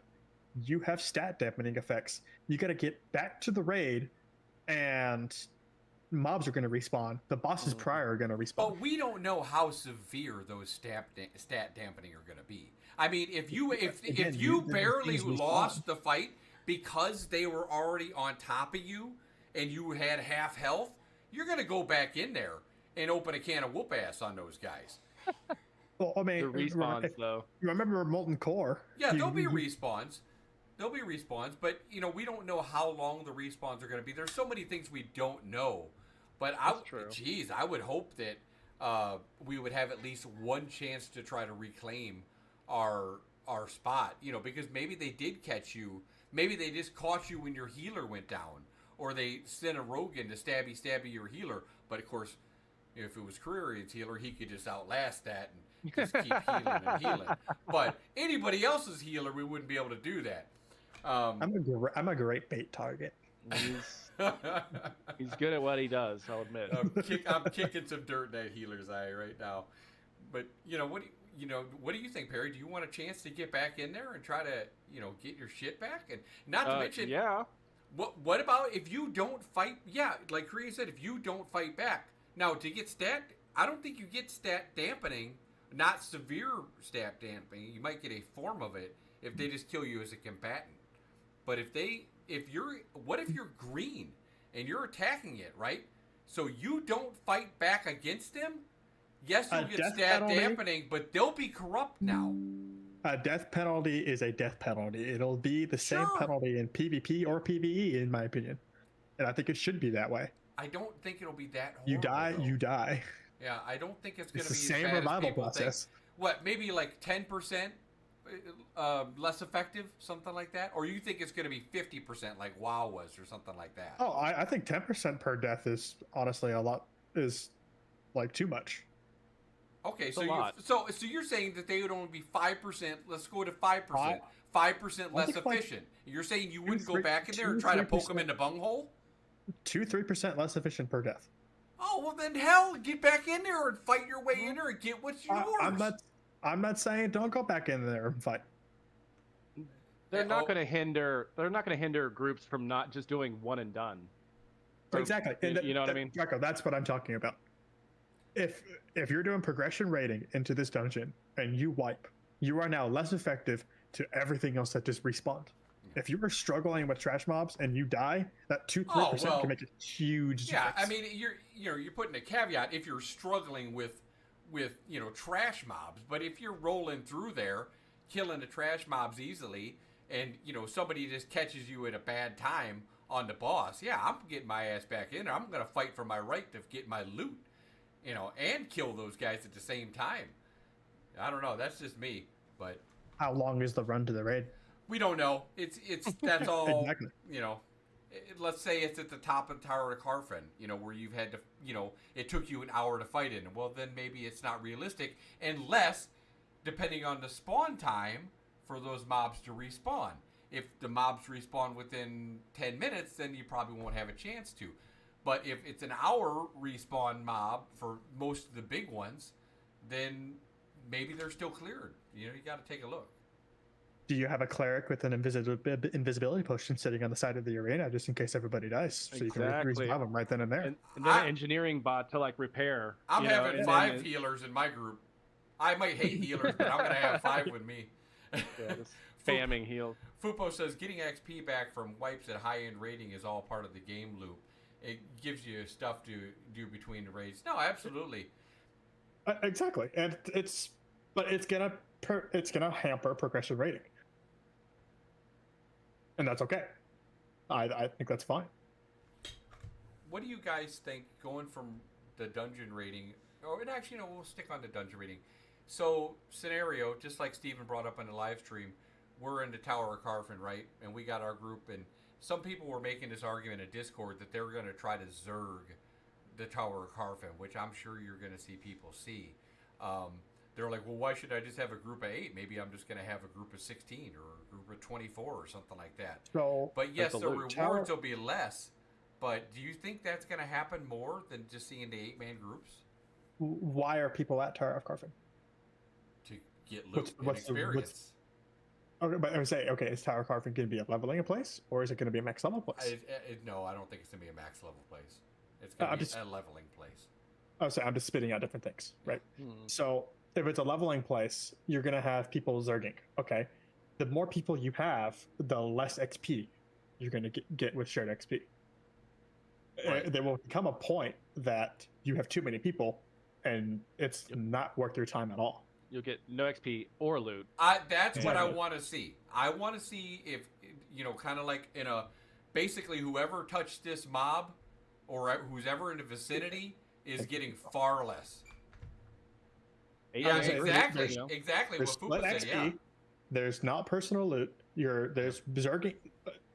you have stat dampening effects. You got to get back to the raid and mobs are going to respawn. The bosses prior are going to respawn. But we don't know how severe those stat dampening are going to be. I mean, if you barely lost the fight because they were already on top of you and you had half health, you're going to go back in there and open a can of whoop ass on those guys. Well, I mean, The respawns, though. You remember Molten Core? Yeah, there'll be respawns. There'll be respawns, but we don't know how long the respawns are going to be. There's so many things we don't know. But I would hope that we would have at least one chance to try to reclaim our spot. Because maybe they did catch you. Maybe they just caught you when your healer went down, or they sent a rogue in to stabby your healer. But of course, if it was Kreirian's healer, he could just outlast that and just keep healing and healing. But anybody else's healer, we wouldn't be able to do that. I'm a great bait target. He's good at what he does, I'll admit. I'm kicking some dirt in that healer's eye right now. But what do you think, Perry? Do you want a chance to get back in there and try to get your shit back? And not to mention, yeah. What about if you don't fight? Yeah, like Kreirian said, if you don't fight back. Now to get stat, I don't think you get stat dampening. Not severe stat dampening. You might get a form of it if they just kill you as a combatant. But what if you're green and you're attacking it, right? So you don't fight back against them? Yes, you'll get stat dampening, but they'll be corrupt now. A death penalty is a death penalty. It'll be the same penalty in PvP or PvE, in my opinion. And I think it should be that way. I don't think it'll be that horrible. You die. Yeah, I don't think it's going to It's be the same revival process. Think. What, maybe like 10% less effective, something like that? Or you think it's going to be 50% like WoW was or something like that? Oh, I think 10% per death is honestly is like too much. Okay, so you're saying that they would only be 5%. Let's go to 5%. 5% less efficient. You're saying you wouldn't go back in there and try to poke them in the bunghole? 2-3% less efficient per death. Oh well, then hell, get back in there and fight your way in there and get what's yours. I'm not saying don't go back in there and fight. They're not going to hinder groups from not just doing one and done. Exactly. You know what I mean? Draco, that's what I'm talking about. If you're doing progression rating into this dungeon and you wipe, you are now less effective to everything else that just respawned. If you were struggling with trash mobs and you die, that 2-3% can make a huge difference. Yeah, I mean you're putting a caveat if you're struggling with trash mobs, but if you're rolling through there, killing the trash mobs easily, and somebody just catches you at a bad time on the boss, yeah, I'm getting my ass back in there. I'm gonna fight for my right to get my loot, and kill those guys at the same time. I don't know. That's just me, but how long is the run to the raid? We don't know. It's that's all. Exactly. Let's say it's at the top of Tower of Karfen, where you've had to, it took you an hour to fight in. Well, then maybe it's not realistic, unless, depending on the spawn time for those mobs to respawn. If the mobs respawn within 10 minutes, then you probably won't have a chance to. But if it's an hour respawn mob for most of the big ones, then maybe they're still cleared. You got to take a look. Do you have a cleric with an invisibility potion sitting on the side of the arena just in case everybody dies? So you can revive them right then and there. And then an engineering bot to repair. I'm having 5 healers in my group. I might hate healers, but I'm going to have 5 with me. Yeah, just spamming heals. Fupo says getting XP back from wipes at high-end rating is all part of the game loop. It gives you stuff to do between the raids. No, absolutely. Exactly, and it's gonna hamper progression rating. And that's okay. I think that's fine. What do you guys think going from the dungeon rating, and actually, we'll stick on the dungeon rating. So, scenario, just like Steven brought up on the live stream, we're in the Tower of Karfen, right? And we got our group, and some people were making this argument in Discord that they were going to try to Zerg the Tower of Karfen, which I'm sure you're going to see people see. They're like, well, why should I just have a group of 8? Maybe I'm just going to have a group of 16 or a group of 24 or something like that. So, but yes, the rewards will be less. But do you think that's going to happen more than just seeing the 8-man groups? Why are people at Tower of Karfen? To get loot and experience. Okay, but I would say, okay, is Tower Carving going to be a leveling place, or is it going to be a max level place? No, I don't think it's gonna be a max level place. It's gonna I'm be just- a leveling place. Oh, so I'm just spitting out different things, right? Hmm. So if it's a leveling place, you're going to have people zerging. Okay, the more people you have, the less XP you're going to get with shared XP. Right. There will come a point that you have too many people, and it's not worth your time at all. You'll get no XP or loot. That's what I Exactly. want to see. I want to see if, kind of like in a, basically whoever touched this mob, or who's ever in the vicinity, is getting far less. Yeah, Yeah, I agree. exactly, You know? exactly There's what split Fupa XP. said. Yeah. There's not personal loot. There's zerging.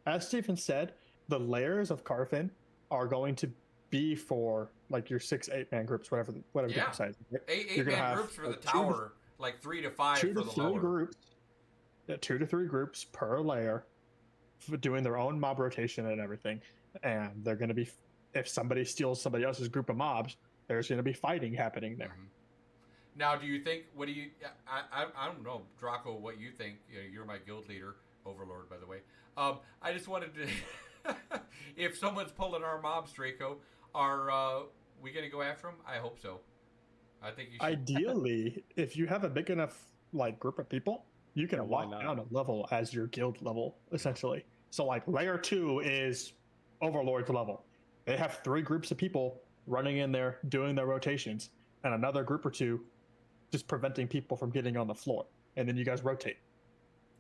As Stephen said, the layers of Carfin are going to be for like your 6-8 man groups, whatever Yeah. different size. Eight You're gonna man have, groups for the like, tower, like 3 to 5 two for to the three lower. groups. 2 to 3 groups per layer, doing their own mob rotation and everything. And they're going to be, if somebody steals somebody else's group of mobs, there's going to be fighting happening there. Mhm. Now, do you think? What do you? I don't know, Draco. What you think? You're my guild leader, Overlord, by the way. I just wanted to. If someone's pulling our mobs, Draco, are we gonna go after them? I hope so. I think you should. Ideally, if you have a big enough like group of people, you can Yeah, why lock not? down a level as your guild level, essentially. So like layer 2 is Overlord's level. They have 3 groups of people running in there doing their rotations, and another group or 2 just preventing people from getting on the floor. And then you guys rotate.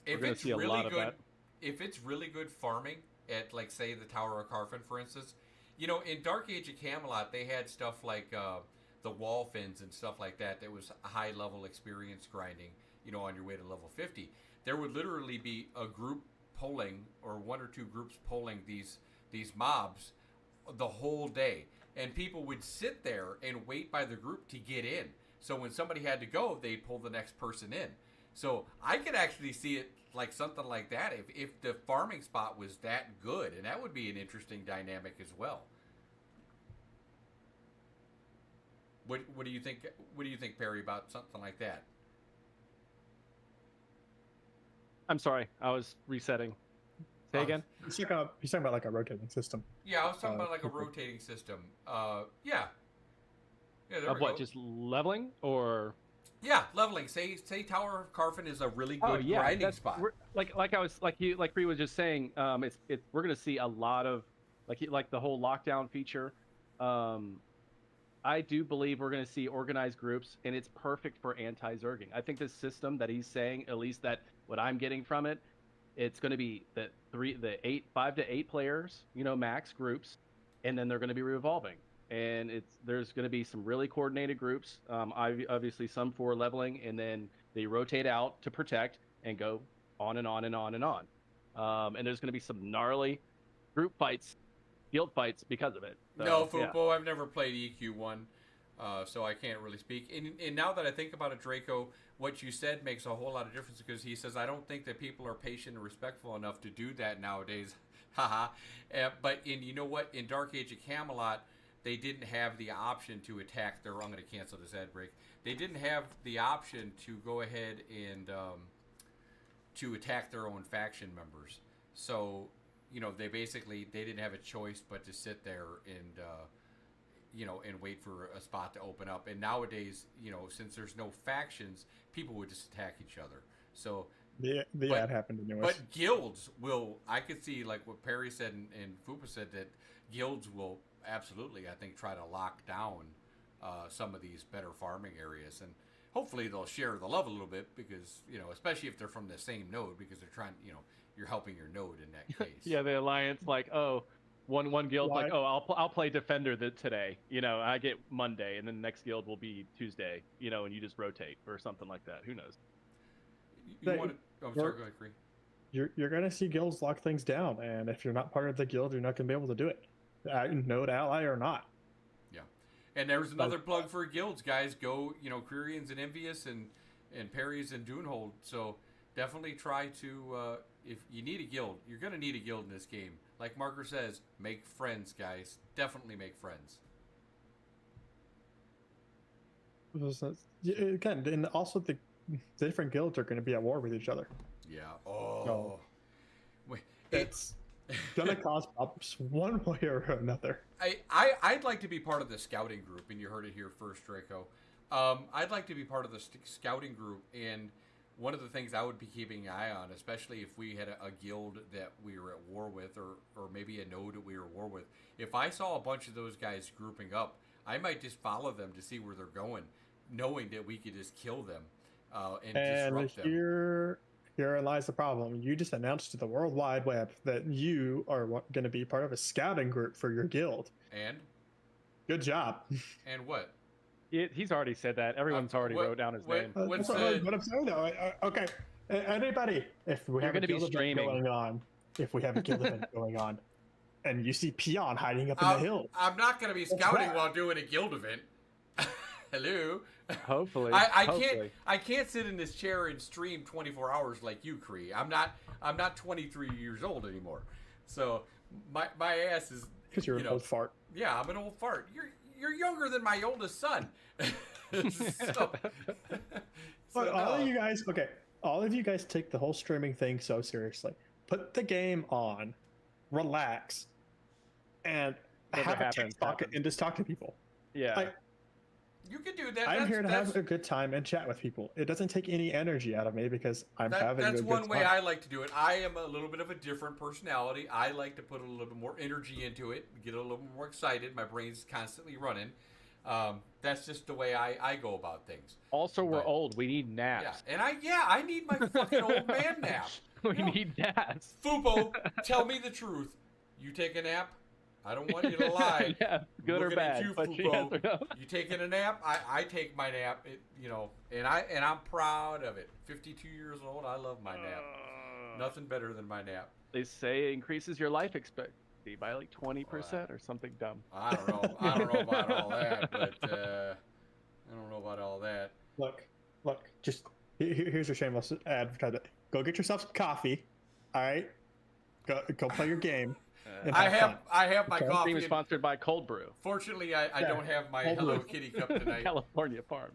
If gonna it's see a really lot of good, that. if it's really good farming at, like, say, the Tower of Carfin, for instance, in Dark Age of Camelot, they had stuff like the wall fins and stuff like that. That was high level experience grinding. On your way to level 50, there would literally be a group pulling, or 1 or 2 groups pulling these mobs the whole day, and people would sit there and wait by the group to get in. So when somebody had to go, they'd pull the next person in. So I could actually see it like something like that if the farming spot was that good, and that would be an interesting dynamic as well. What do you think? What do you think, Perry, about something like that? I'm sorry, I was resetting. Say Oh. again. He's talking about like a rotating system. Yeah, I was talking Uh, about like a rotating system. Yeah. Yeah, there Of we what? go. Just leveling or? Yeah, leveling. Say Tower of Carfin is a really good grinding that's- spot. Like I was like Bree was just saying. It's we're gonna see a lot of like the whole lockdown feature. I do believe we're going to see organized groups, and it's perfect for anti-zerging. I think this system that he's saying, at least that what I'm getting from it, it's going to be the 5 to 8 players, max groups, and then they're going to be revolving. And there's going to be some really coordinated groups. Obviously some for leveling, and then they rotate out to protect and go on and on and on and on. And there's going to be some gnarly group fights, guild fights because of it. So, No, yeah. Fupo, I've never played EQ1, so I can't really speak. And now that I think about it, Draco, what you said makes a whole lot of difference, because he says, I don't think that people are patient and respectful enough to do that nowadays. Haha. But you know what? In Dark Age of Camelot, they didn't have the option to attack I'm going to cancel this ad break. They didn't have the option to go ahead and to attack their own faction members. So they didn't have a choice but to sit there and and wait for a spot to open up. And nowadays, since there's no factions, people would just attack each other. So The ad happened anyways. but guilds will, I could see, like what Perry said and Fupa said, that guilds will absolutely, I think, try to lock down some of these better farming areas, and hopefully they'll share the love a little bit, because especially if they're from the same node, because they're trying, you're helping your node in that case. Yeah, the alliance, like, one guild, Why- like, I'll play defender today. I get Monday, and then the next guild will be Tuesday. And you just rotate or something like that. Who knows? You want to? I'm sorry, go ahead, Kree. You're going to see guilds lock things down, and if you're not part of the guild, you're not going to be able to do it, node ally or not. Yeah, and there's another plug for guilds, guys. Go, Kreirians and Envious and Perry's and Dunehold. So definitely try to. If you need a guild, you're going to need a guild in this game. Like Marker says, make friends, guys. Definitely make friends. Again, and also the different guilds are going to be at war with each other. Yeah. Oh. No. Wait, It's gonna cause problems one way or another. I'd like to be part of the scouting group, and you heard it here first, Draco. I'd like to be part of the scouting group, and one of the things I would be keeping an eye on, especially if we had a guild that we were at war with, or maybe a node that we were at war with, if I saw a bunch of those guys grouping up, I might just follow them to see where they're going, knowing that we could just kill them and disrupt them. Here lies the problem. You just announced to the World Wide Web that you are going to be part of a scouting group for your guild. And? Good job. And what? He's already said that. Everyone's already wrote down his name. What's what I'm saying though. Okay, anybody, if we have a guild event going on, and you see Peon hiding up in the hills, I'm not going to be scouting while doing a guild event. Hello. Hopefully, I can't sit in this chair and stream 24 hours like you, Kree. I'm not 23 years old anymore. So my ass is because you're an old fart. Yeah, I'm an old fart. You're younger than my oldest son. But all of you guys, all of you guys take the whole streaming thing so seriously. Put the game on, relax, and have a TikTok and just talk to people. Yeah. You can do that. I'm here to have a good time and chat with people. It doesn't take any energy out of me because I'm having a good time. That's one way I like to do it. I am a little bit of a different personality. I like to put a little bit more energy into it, get a little bit more excited. My brain's constantly running. That's just the way I go about things. Also, we're old. We need naps. Yeah, and I need my fucking old man nap. We need naps. Fubo, tell me the truth. You take a nap? I don't want you to lie. Yeah, good or bad. You, Fubo. You taking a nap? I take my nap. And I'm proud of it. 52 years old. I love my nap. Nothing better than my nap. They say it increases your life expectancy by like 20% or something dumb. I don't know. I don't know about all that, but I don't know about all that. Look. Just here's your shameless advertisement. Go get yourself some coffee. All right. Go play your game. I have my coffee. Stream is sponsored by Cold Brew. Fortunately, I don't have my Hello Kitty cup tonight. California Farm.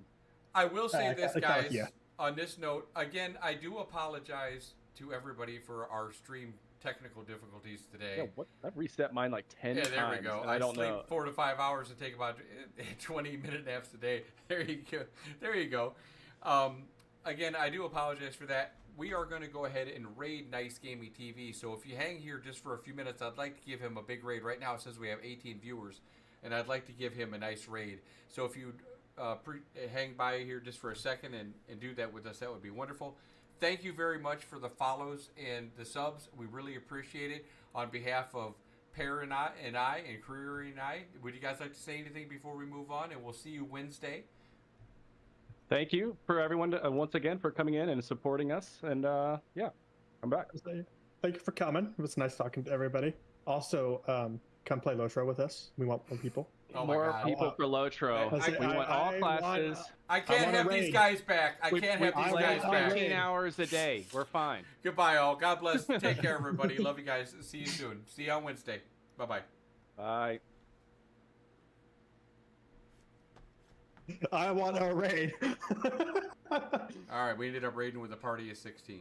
I will say this, guys. On this note, again, I do apologize to everybody for our stream technical difficulties today. Yeah, what? I've reset mine like 10 times. Yeah, there we go. I don't sleep know. 4 to 5 hours and take about 20-minute naps a day. There you go. Again, I do apologize for that. We are going to go ahead and raid Nice Gaming TV. So if you hang here just for a few minutes, I'd like to give him a big raid. Right now it says we have 18 viewers, and I'd like to give him a nice raid. So if you hang by here just for a second and do that with us, that would be wonderful. Thank you very much for the follows and the subs. We really appreciate it. On behalf of Peranaught and Kreirian and I, would you guys like to say anything before we move on? And we'll see you Wednesday. Thank you for everyone once again for coming in and supporting us. And yeah, I'm back. Thank you for coming. It was nice talking to everybody. Also, come play Lotro with us. We want more people. Oh more people for Lotro. We want all classes. I can't have these guys back. I can't have these guys back. 15 hours a day. We're fine. Goodbye, all. God bless. Take care, everybody. Love you guys. See you soon. See you on Wednesday. Bye-bye. Bye. I want a raid. All right, we ended up raiding with a party of 16.